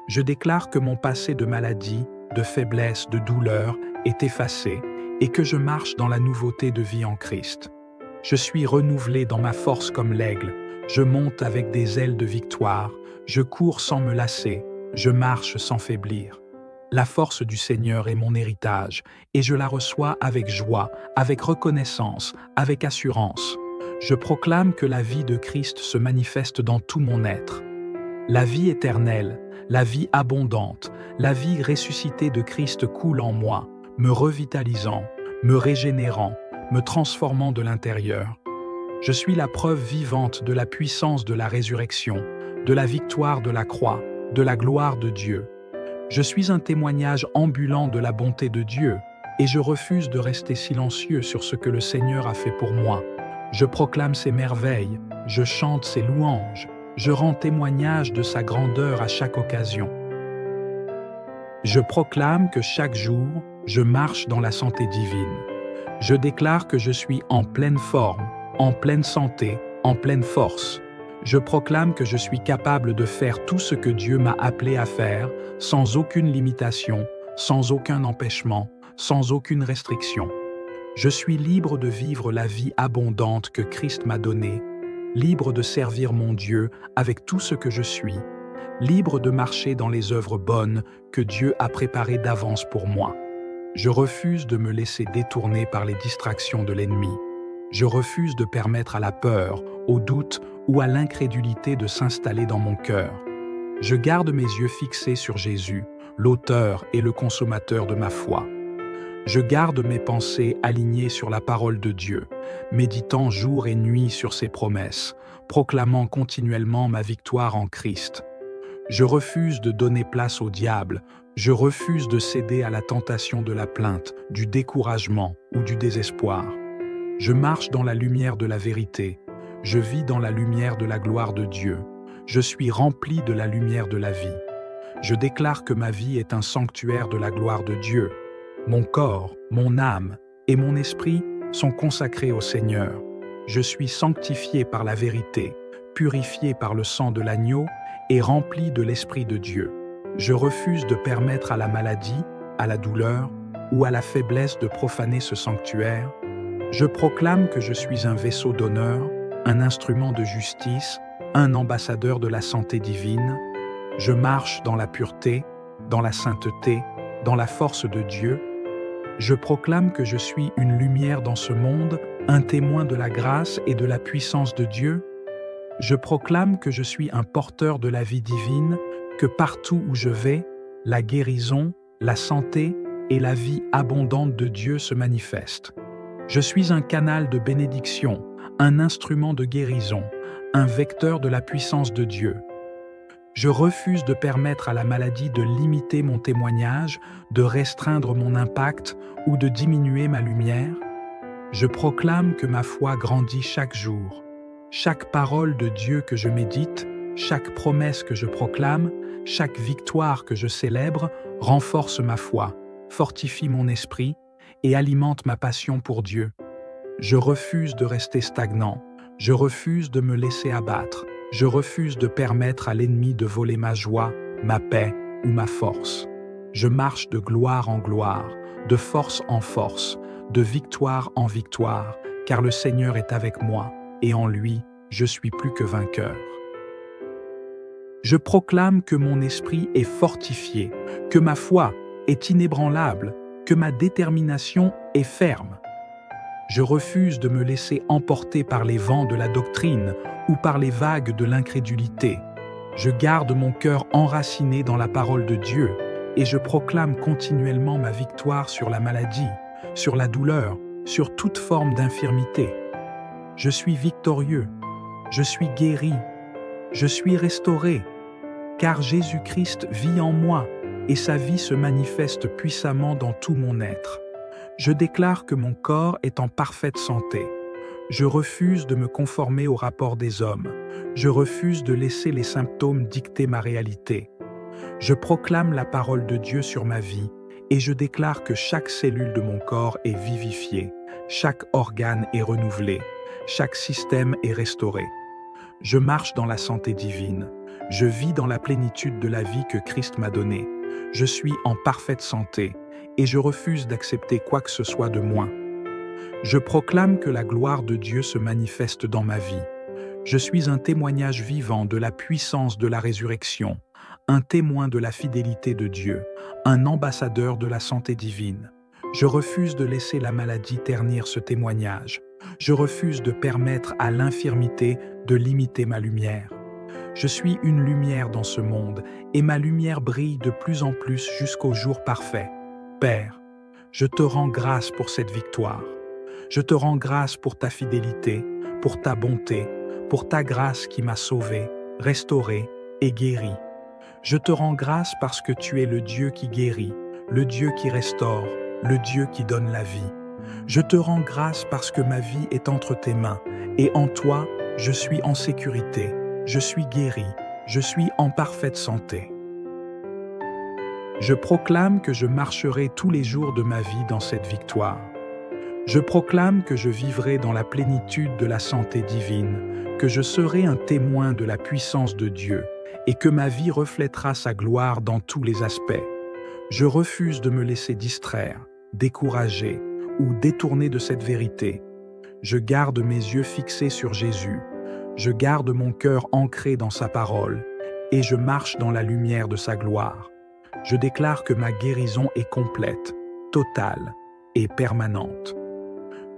Je déclare que mon passé de maladie, de faiblesse, de douleur est effacé et que je marche dans la nouveauté de vie en Christ. Je suis renouvelé dans ma force comme l'aigle, je monte avec des ailes de victoire, je cours sans me lasser, je marche sans faiblir. La force du Seigneur est mon héritage et je la reçois avec joie, avec reconnaissance, avec assurance. Je proclame que la vie de Christ se manifeste dans tout mon être. La vie éternelle, la vie abondante, la vie ressuscitée de Christ coule en moi, me revitalisant, me régénérant, me transformant de l'intérieur. Je suis la preuve vivante de la puissance de la résurrection, de la victoire de la croix, de la gloire de Dieu. Je suis un témoignage ambulant de la bonté de Dieu et je refuse de rester silencieux sur ce que le Seigneur a fait pour moi. Je proclame ses merveilles, je chante ses louanges, je rends témoignage de sa grandeur à chaque occasion. Je proclame que chaque jour, je marche dans la santé divine. Je déclare que je suis en pleine forme, en pleine santé, en pleine force. Je proclame que je suis capable de faire tout ce que Dieu m'a appelé à faire, sans aucune limitation, sans aucun empêchement, sans aucune restriction. Je suis libre de vivre la vie abondante que Christ m'a donnée, libre de servir mon Dieu avec tout ce que je suis, libre de marcher dans les œuvres bonnes que Dieu a préparées d'avance pour moi. Je refuse de me laisser détourner par les distractions de l'ennemi. Je refuse de permettre à la peur, au doute ou à l'incrédulité de s'installer dans mon cœur. Je garde mes yeux fixés sur Jésus, l'auteur et le consommateur de ma foi. Je garde mes pensées alignées sur la parole de Dieu, méditant jour et nuit sur ses promesses, proclamant continuellement ma victoire en Christ. Je refuse de donner place au diable, je refuse de céder à la tentation de la plainte, du découragement ou du désespoir. Je marche dans la lumière de la vérité, je vis dans la lumière de la gloire de Dieu, je suis rempli de la lumière de la vie. Je déclare que ma vie est un sanctuaire de la gloire de Dieu. Mon corps, mon âme et mon esprit sont consacrés au Seigneur. Je suis sanctifié par la vérité, purifié par le sang de l'agneau et rempli de l'Esprit de Dieu. Je refuse de permettre à la maladie, à la douleur ou à la faiblesse de profaner ce sanctuaire. Je proclame que je suis un vaisseau d'honneur, un instrument de justice, un ambassadeur de la santé divine. Je marche dans la pureté, dans la sainteté, dans la force de Dieu. Je proclame que je suis une lumière dans ce monde, un témoin de la grâce et de la puissance de Dieu. Je proclame que je suis un porteur de la vie divine, que partout où je vais, la guérison, la santé et la vie abondante de Dieu se manifestent. Je suis un canal de bénédiction, un instrument de guérison, un vecteur de la puissance de Dieu. Je refuse de permettre à la maladie de limiter mon témoignage, de restreindre mon impact ou de diminuer ma lumière. Je proclame que ma foi grandit chaque jour. Chaque parole de Dieu que je médite, chaque promesse que je proclame, chaque victoire que je célèbre renforce ma foi, fortifie mon esprit et alimente ma passion pour Dieu. Je refuse de rester stagnant, je refuse de me laisser abattre. Je refuse de permettre à l'ennemi de voler ma joie, ma paix ou ma force. Je marche de gloire en gloire, de force en force, de victoire en victoire, car le Seigneur est avec moi, et en lui, je suis plus que vainqueur. Je proclame que mon esprit est fortifié, que ma foi est inébranlable, que ma détermination est ferme. Je refuse de me laisser emporter par les vents de la doctrine ou par les vagues de l'incrédulité. Je garde mon cœur enraciné dans la parole de Dieu et je proclame continuellement ma victoire sur la maladie, sur la douleur, sur toute forme d'infirmité. Je suis victorieux, je suis guéri, je suis restauré, car Jésus-Christ vit en moi et sa vie se manifeste puissamment dans tout mon être. Je déclare que mon corps est en parfaite santé. Je refuse de me conformer au rapport des hommes. Je refuse de laisser les symptômes dicter ma réalité. Je proclame la parole de Dieu sur ma vie et je déclare que chaque cellule de mon corps est vivifiée, chaque organe est renouvelé, chaque système est restauré. Je marche dans la santé divine. Je vis dans la plénitude de la vie que Christ m'a donnée. Je suis en parfaite santé et je refuse d'accepter quoi que ce soit de moins. Je proclame que la gloire de Dieu se manifeste dans ma vie. Je suis un témoignage vivant de la puissance de la résurrection, un témoin de la fidélité de Dieu, un ambassadeur de la santé divine. Je refuse de laisser la maladie ternir ce témoignage. Je refuse de permettre à l'infirmité de limiter ma lumière. Je suis une lumière dans ce monde et ma lumière brille de plus en plus jusqu'au jour parfait. Père, je te rends grâce pour cette victoire. Je te rends grâce pour ta fidélité, pour ta bonté, pour ta grâce qui m'a sauvé, restauré et guéri. Je te rends grâce parce que tu es le Dieu qui guérit, le Dieu qui restaure, le Dieu qui donne la vie. Je te rends grâce parce que ma vie est entre tes mains et en toi, je suis en sécurité, je suis guéri, je suis en parfaite santé. Je proclame que je marcherai tous les jours de ma vie dans cette victoire. Je proclame que je vivrai dans la plénitude de la santé divine, que je serai un témoin de la puissance de Dieu et que ma vie reflètera sa gloire dans tous les aspects. Je refuse de me laisser distraire, décourager ou détourner de cette vérité. Je garde mes yeux fixés sur Jésus, je garde mon cœur ancré dans sa parole et je marche dans la lumière de sa gloire. Je déclare que ma guérison est complète, totale et permanente.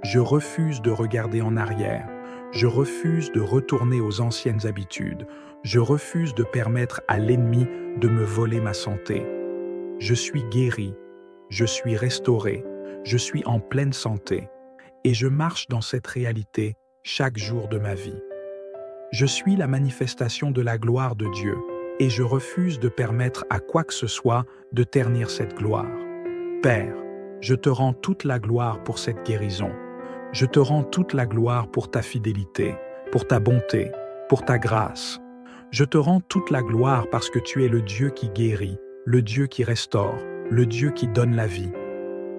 Je refuse de regarder en arrière. Je refuse de retourner aux anciennes habitudes. Je refuse de permettre à l'ennemi de me voler ma santé. Je suis guéri, je suis restauré, je suis en pleine santé et je marche dans cette réalité chaque jour de ma vie. Je suis la manifestation de la gloire de Dieu et je refuse de permettre à quoi que ce soit de ternir cette gloire. Père, je te rends toute la gloire pour cette guérison. Je te rends toute la gloire pour ta fidélité, pour ta bonté, pour ta grâce. Je te rends toute la gloire parce que tu es le Dieu qui guérit, le Dieu qui restaure, le Dieu qui donne la vie.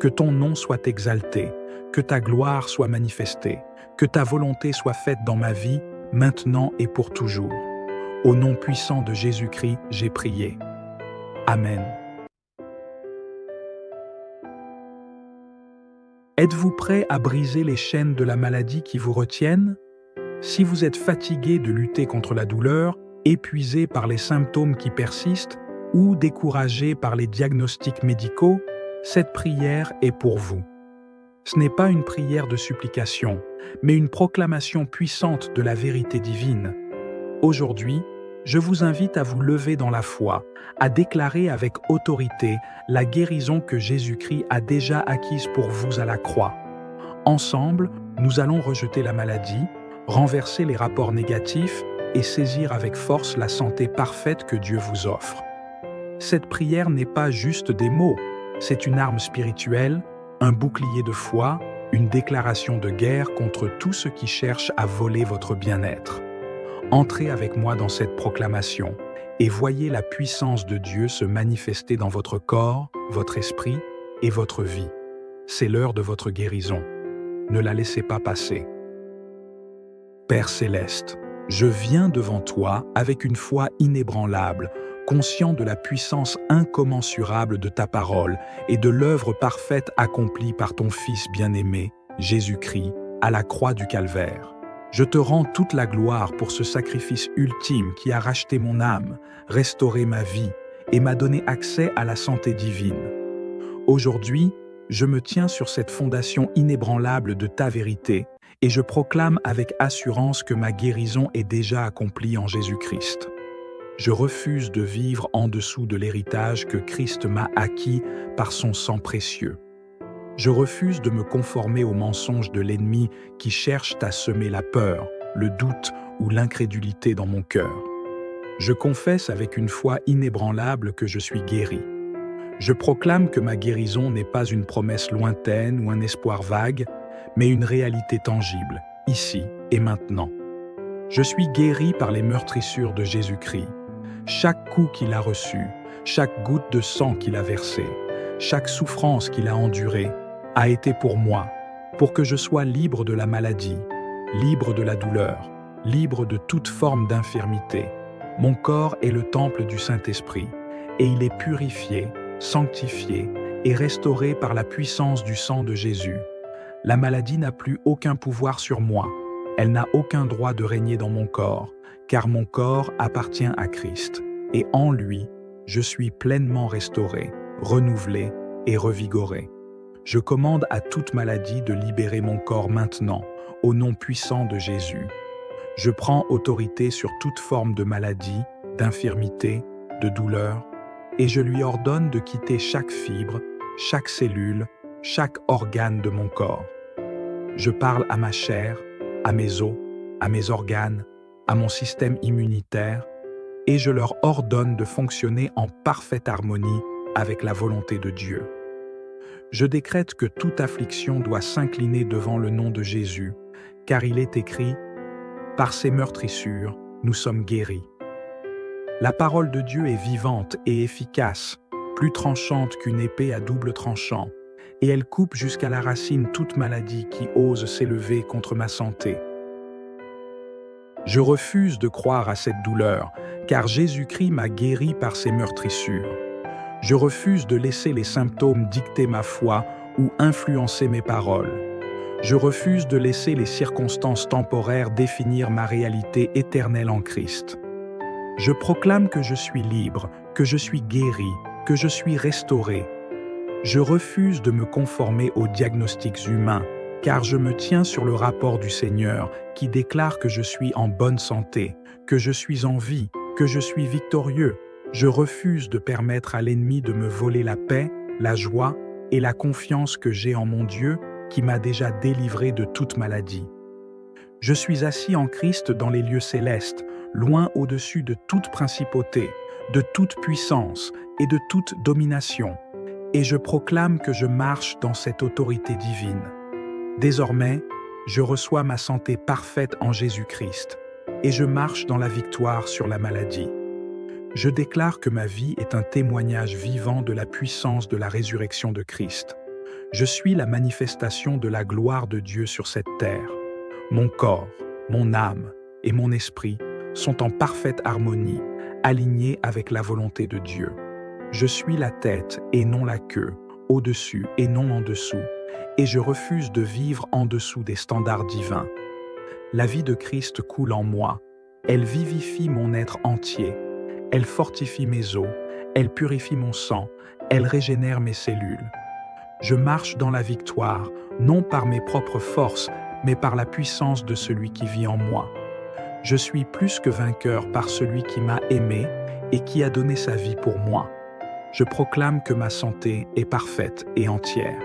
Que ton nom soit exalté, que ta gloire soit manifestée, que ta volonté soit faite dans ma vie, maintenant et pour toujours. Au nom puissant de Jésus-Christ, j'ai prié. Amen. Êtes-vous prêt à briser les chaînes de la maladie qui vous retiennent? Si vous êtes fatigué de lutter contre la douleur, épuisé par les symptômes qui persistent ou découragé par les diagnostics médicaux, cette prière est pour vous. Ce n'est pas une prière de supplication, mais une proclamation puissante de la vérité divine. Aujourd'hui, je vous invite à vous lever dans la foi, à déclarer avec autorité la guérison que Jésus-Christ a déjà acquise pour vous à la croix. Ensemble, nous allons rejeter la maladie, renverser les rapports négatifs et saisir avec force la santé parfaite que Dieu vous offre. Cette prière n'est pas juste des mots, c'est une arme spirituelle, un bouclier de foi, une déclaration de guerre contre tout ce qui cherche à voler votre bien-être. Entrez avec moi dans cette proclamation et voyez la puissance de Dieu se manifester dans votre corps, votre esprit et votre vie. C'est l'heure de votre guérison. Ne la laissez pas passer. Père céleste, je viens devant toi avec une foi inébranlable, conscient de la puissance incommensurable de ta parole et de l'œuvre parfaite accomplie par ton Fils bien-aimé, Jésus-Christ, à la croix du Calvaire. Je te rends toute la gloire pour ce sacrifice ultime qui a racheté mon âme, restauré ma vie et m'a donné accès à la santé divine. Aujourd'hui, je me tiens sur cette fondation inébranlable de ta vérité et je proclame avec assurance que ma guérison est déjà accomplie en Jésus-Christ. Je refuse de vivre en dessous de l'héritage que Christ m'a acquis par son sang précieux. Je refuse de me conformer aux mensonges de l'ennemi qui cherche à semer la peur, le doute ou l'incrédulité dans mon cœur. Je confesse avec une foi inébranlable que je suis guéri. Je proclame que ma guérison n'est pas une promesse lointaine ou un espoir vague, mais une réalité tangible, ici et maintenant. Je suis guéri par les meurtrissures de Jésus-Christ. Chaque coup qu'il a reçu, chaque goutte de sang qu'il a versé, chaque souffrance qu'il a endurée, a été pour moi, pour que je sois libre de la maladie, libre de la douleur, libre de toute forme d'infirmité. Mon corps est le temple du Saint-Esprit, et il est purifié, sanctifié et restauré par la puissance du sang de Jésus. La maladie n'a plus aucun pouvoir sur moi, elle n'a aucun droit de régner dans mon corps, car mon corps appartient à Christ, et en lui, je suis pleinement restauré, renouvelé et revigoré. Je commande à toute maladie de libérer mon corps maintenant, au nom puissant de Jésus. Je prends autorité sur toute forme de maladie, d'infirmité, de douleur, et je lui ordonne de quitter chaque fibre, chaque cellule, chaque organe de mon corps. Je parle à ma chair, à mes os, à mes organes, à mon système immunitaire, et je leur ordonne de fonctionner en parfaite harmonie avec la volonté de Dieu. Je décrète que toute affliction doit s'incliner devant le nom de Jésus, car il est écrit « Par ses meurtrissures, nous sommes guéris ». La parole de Dieu est vivante et efficace, plus tranchante qu'une épée à double tranchant, et elle coupe jusqu'à la racine toute maladie qui ose s'élever contre ma santé. Je refuse de croire à cette douleur, car Jésus-Christ m'a guéri par ses meurtrissures. Je refuse de laisser les symptômes dicter ma foi ou influencer mes paroles. Je refuse de laisser les circonstances temporaires définir ma réalité éternelle en Christ. Je proclame que je suis libre, que je suis guéri, que je suis restauré. Je refuse de me conformer aux diagnostics humains, car je me tiens sur le rapport du Seigneur qui déclare que je suis en bonne santé, que je suis en vie, que je suis victorieux. Je refuse de permettre à l'ennemi de me voler la paix, la joie et la confiance que j'ai en mon Dieu qui m'a déjà délivré de toute maladie. Je suis assis en Christ dans les lieux célestes, loin au-dessus de toute principauté, de toute puissance et de toute domination, et je proclame que je marche dans cette autorité divine. Désormais, je reçois ma santé parfaite en Jésus-Christ, et je marche dans la victoire sur la maladie. Je déclare que ma vie est un témoignage vivant de la puissance de la résurrection de Christ. Je suis la manifestation de la gloire de Dieu sur cette terre. Mon corps, mon âme et mon esprit sont en parfaite harmonie, alignés avec la volonté de Dieu. Je suis la tête et non la queue, au-dessus et non en dessous, et je refuse de vivre en dessous des standards divins. La vie de Christ coule en moi, elle vivifie mon être entier, elle fortifie mes os, elle purifie mon sang, elle régénère mes cellules. Je marche dans la victoire, non par mes propres forces, mais par la puissance de celui qui vit en moi. Je suis plus que vainqueur par celui qui m'a aimé et qui a donné sa vie pour moi. Je proclame que ma santé est parfaite et entière.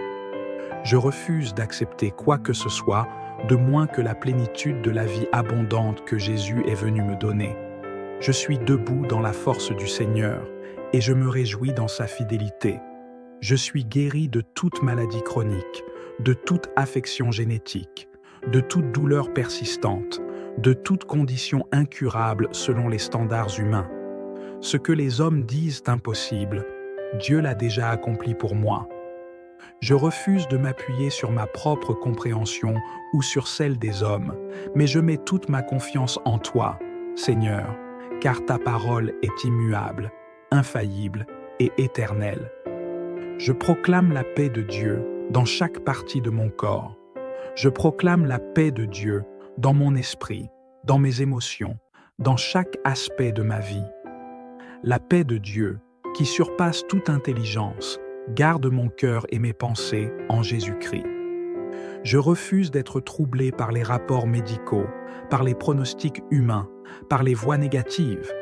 Je refuse d'accepter quoi que ce soit de moins que la plénitude de la vie abondante que Jésus est venu me donner. Je suis debout dans la force du Seigneur et je me réjouis dans sa fidélité. Je suis guéri de toute maladie chronique, de toute affection génétique, de toute douleur persistante, de toute condition incurable selon les standards humains. Ce que les hommes disent impossible, Dieu l'a déjà accompli pour moi. Je refuse de m'appuyer sur ma propre compréhension ou sur celle des hommes, mais je mets toute ma confiance en toi, Seigneur, car ta parole est immuable, infaillible et éternelle. Je proclame la paix de Dieu dans chaque partie de mon corps. Je proclame la paix de Dieu dans mon esprit, dans mes émotions, dans chaque aspect de ma vie. La paix de Dieu, qui surpasse toute intelligence, garde mon cœur et mes pensées en Jésus-Christ. Je refuse d'être troublé par les rapports médicaux, par les pronostics humains, par les voix négatives.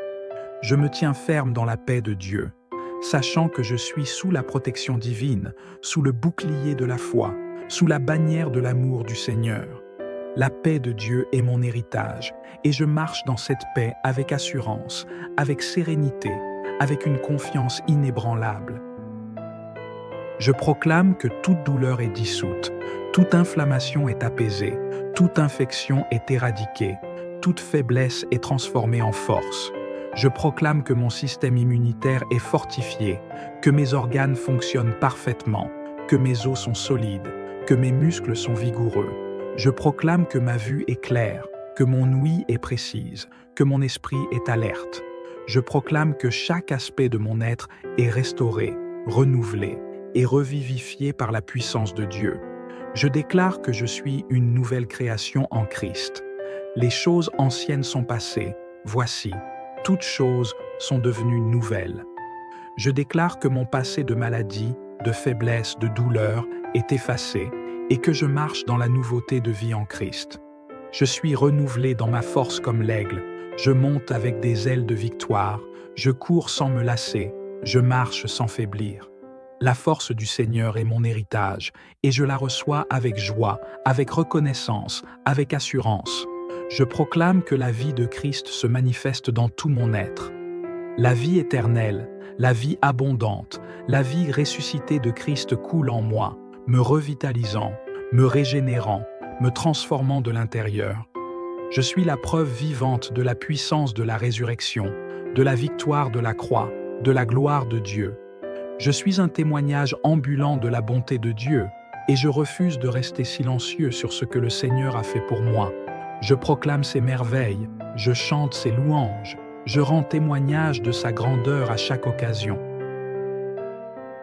Je me tiens ferme dans la paix de Dieu, sachant que je suis sous la protection divine, sous le bouclier de la foi, sous la bannière de l'amour du Seigneur. La paix de Dieu est mon héritage, et je marche dans cette paix avec assurance, avec sérénité, avec une confiance inébranlable. Je proclame que toute douleur est dissoute, toute inflammation est apaisée, toute infection est éradiquée, toute faiblesse est transformée en force. Je proclame que mon système immunitaire est fortifié, que mes organes fonctionnent parfaitement, que mes os sont solides, que mes muscles sont vigoureux. Je proclame que ma vue est claire, que mon ouïe est précise, que mon esprit est alerte. Je proclame que chaque aspect de mon être est restauré, renouvelé et revivifié par la puissance de Dieu. Je déclare que je suis une nouvelle création en Christ. Les choses anciennes sont passées, voici, toutes choses sont devenues nouvelles. Je déclare que mon passé de maladie, de faiblesse, de douleur est effacé et que je marche dans la nouveauté de vie en Christ. Je suis renouvelé dans ma force comme l'aigle, je monte avec des ailes de victoire, je cours sans me lasser, je marche sans faiblir. La force du Seigneur est mon héritage et je la reçois avec joie, avec reconnaissance, avec assurance. Je proclame que la vie de Christ se manifeste dans tout mon être. La vie éternelle, la vie abondante, la vie ressuscitée de Christ coule en moi, me revitalisant, me régénérant, me transformant de l'intérieur. Je suis la preuve vivante de la puissance de la résurrection, de la victoire de la croix, de la gloire de Dieu. Je suis un témoignage ambulant de la bonté de Dieu et je refuse de rester silencieux sur ce que le Seigneur a fait pour moi. Je proclame ses merveilles, je chante ses louanges, je rends témoignage de sa grandeur à chaque occasion.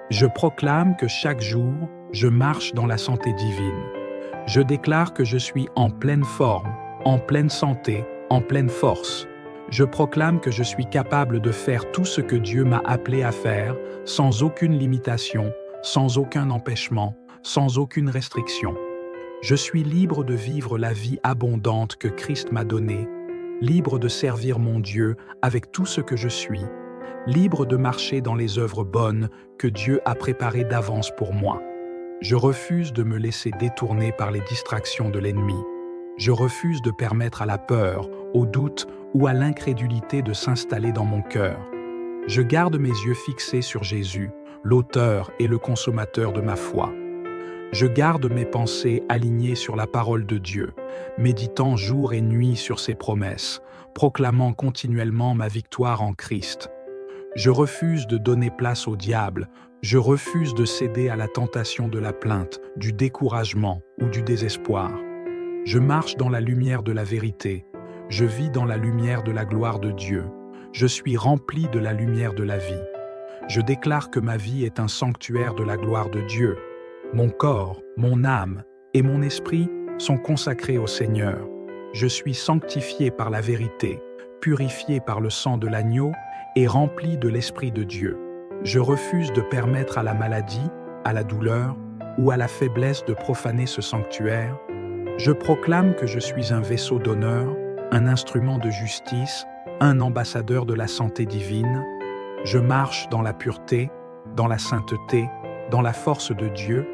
Je proclame que chaque jour, je marche dans la santé divine. Je déclare que je suis en pleine forme, en pleine santé, en pleine force. Je proclame que je suis capable de faire tout ce que Dieu m'a appelé à faire, sans aucune limitation, sans aucun empêchement, sans aucune restriction. Je suis libre de vivre la vie abondante que Christ m'a donnée, libre de servir mon Dieu avec tout ce que je suis, libre de marcher dans les œuvres bonnes que Dieu a préparées d'avance pour moi. Je refuse de me laisser détourner par les distractions de l'ennemi. Je refuse de permettre à la peur, au doute ou à l'incrédulité de s'installer dans mon cœur. Je garde mes yeux fixés sur Jésus, l'auteur et le consommateur de ma foi. Je garde mes pensées alignées sur la parole de Dieu, méditant jour et nuit sur ses promesses, proclamant continuellement ma victoire en Christ. Je refuse de donner place au diable, je refuse de céder à la tentation de la plainte, du découragement ou du désespoir. Je marche dans la lumière de la vérité, je vis dans la lumière de la gloire de Dieu, je suis rempli de la lumière de la vie. Je déclare que ma vie est un sanctuaire de la gloire de Dieu. Mon corps, mon âme et mon esprit sont consacrés au Seigneur. Je suis sanctifié par la vérité, purifié par le sang de l'agneau et rempli de l'Esprit de Dieu. Je refuse de permettre à la maladie, à la douleur ou à la faiblesse de profaner ce sanctuaire. Je proclame que je suis un vaisseau d'honneur, un instrument de justice, un ambassadeur de la santé divine. Je marche dans la pureté, dans la sainteté, dans la force de Dieu.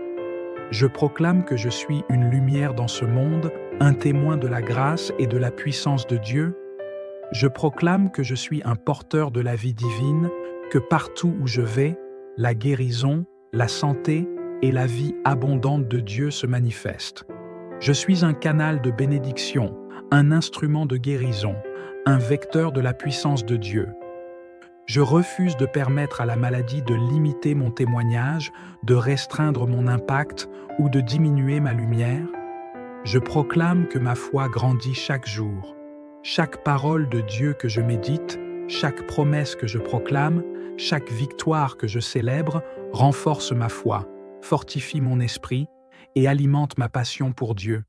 Je proclame que je suis une lumière dans ce monde, un témoin de la grâce et de la puissance de Dieu. Je proclame que je suis un porteur de la vie divine, que partout où je vais, la guérison, la santé et la vie abondante de Dieu se manifestent. Je suis un canal de bénédiction, un instrument de guérison, un vecteur de la puissance de Dieu. Je refuse de permettre à la maladie de limiter mon témoignage, de restreindre mon impact ou de diminuer ma lumière. Je proclame que ma foi grandit chaque jour. Chaque parole de Dieu que je médite, chaque promesse que je proclame, chaque victoire que je célèbre renforce ma foi, fortifie mon esprit et alimente ma passion pour Dieu.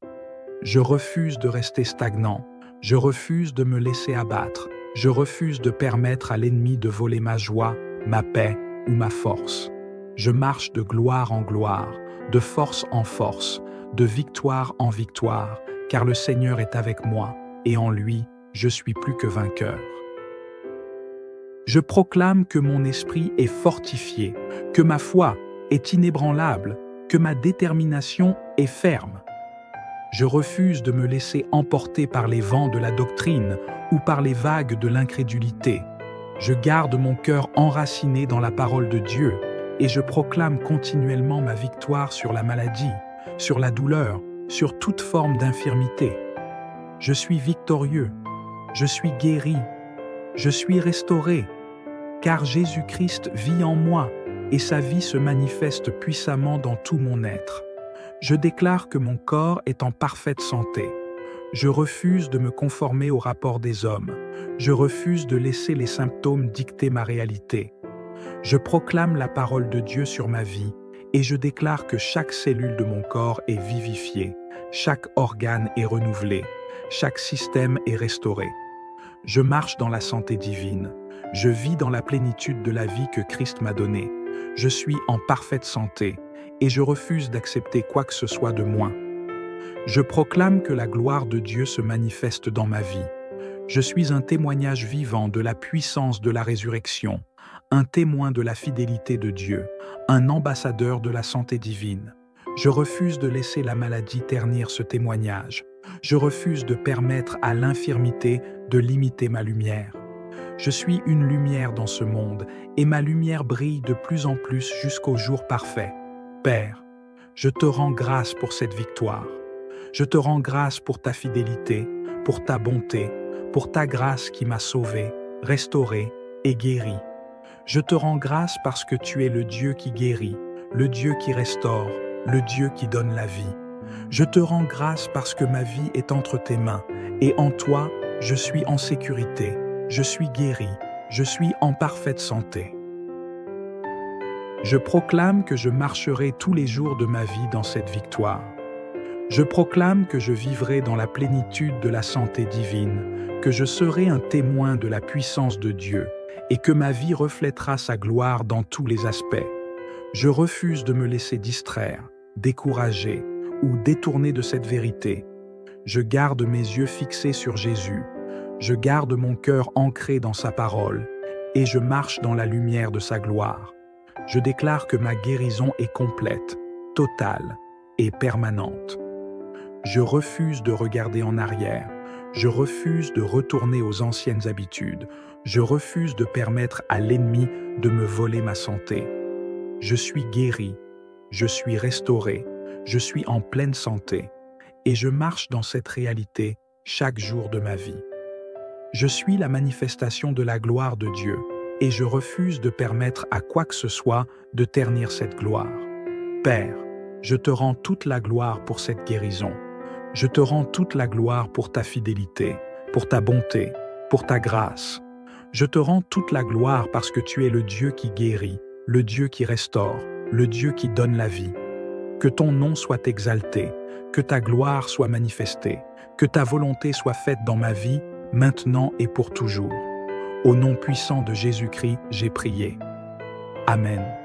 Je refuse de rester stagnant, je refuse de me laisser abattre, je refuse de permettre à l'ennemi de voler ma joie, ma paix ou ma force. Je marche de gloire en gloire, de force en force, de victoire en victoire, car le Seigneur est avec moi, et en lui, je suis plus que vainqueur. Je proclame que mon esprit est fortifié, que ma foi est inébranlable, que ma détermination est ferme. Je refuse de me laisser emporter par les vents de la doctrine ou par les vagues de l'incrédulité. Je garde mon cœur enraciné dans la parole de Dieu et je proclame continuellement ma victoire sur la maladie, sur la douleur, sur toute forme d'infirmité. Je suis victorieux, je suis guéri, je suis restauré, car Jésus-Christ vit en moi et sa vie se manifeste puissamment dans tout mon être. Je déclare que mon corps est en parfaite santé. Je refuse de me conformer au rapport des hommes. Je refuse de laisser les symptômes dicter ma réalité. Je proclame la parole de Dieu sur ma vie et je déclare que chaque cellule de mon corps est vivifiée, chaque organe est renouvelé, chaque système est restauré. Je marche dans la santé divine. Je vis dans la plénitude de la vie que Christ m'a donnée. Je suis en parfaite santé et je refuse d'accepter quoi que ce soit de moins. Je proclame que la gloire de Dieu se manifeste dans ma vie. Je suis un témoignage vivant de la puissance de la résurrection, un témoin de la fidélité de Dieu, un ambassadeur de la santé divine. Je refuse de laisser la maladie ternir ce témoignage. Je refuse de permettre à l'infirmité de limiter ma lumière. Je suis une lumière dans ce monde et ma lumière brille de plus en plus jusqu'au jour parfait. Père, je te rends grâce pour cette victoire. Je te rends grâce pour ta fidélité, pour ta bonté, pour ta grâce qui m'a sauvé, restauré et guéri. Je te rends grâce parce que tu es le Dieu qui guérit, le Dieu qui restaure, le Dieu qui donne la vie. Je te rends grâce parce que ma vie est entre tes mains et en toi, je suis en sécurité, je suis guéri, je suis en parfaite santé. Je proclame que je marcherai tous les jours de ma vie dans cette victoire. Je proclame que je vivrai dans la plénitude de la santé divine, que je serai un témoin de la puissance de Dieu et que ma vie reflètera sa gloire dans tous les aspects. Je refuse de me laisser distraire, décourager ou détourné de cette vérité. Je garde mes yeux fixés sur Jésus. Je garde mon cœur ancré dans sa parole et je marche dans la lumière de sa gloire. Je déclare que ma guérison est complète, totale et permanente. Je refuse de regarder en arrière. Je refuse de retourner aux anciennes habitudes. Je refuse de permettre à l'ennemi de me voler ma santé. Je suis guéri. Je suis restauré. Je suis en pleine santé. Et je marche dans cette réalité chaque jour de ma vie. Je suis la manifestation de la gloire de Dieu et je refuse de permettre à quoi que ce soit de ternir cette gloire. Père, je te rends toute la gloire pour cette guérison. Je te rends toute la gloire pour ta fidélité, pour ta bonté, pour ta grâce. Je te rends toute la gloire parce que tu es le Dieu qui guérit, le Dieu qui restaure, le Dieu qui donne la vie. Que ton nom soit exalté, que ta gloire soit manifestée, que ta volonté soit faite dans ma vie, maintenant et pour toujours. Au nom puissant de Jésus-Christ, j'ai prié. Amen.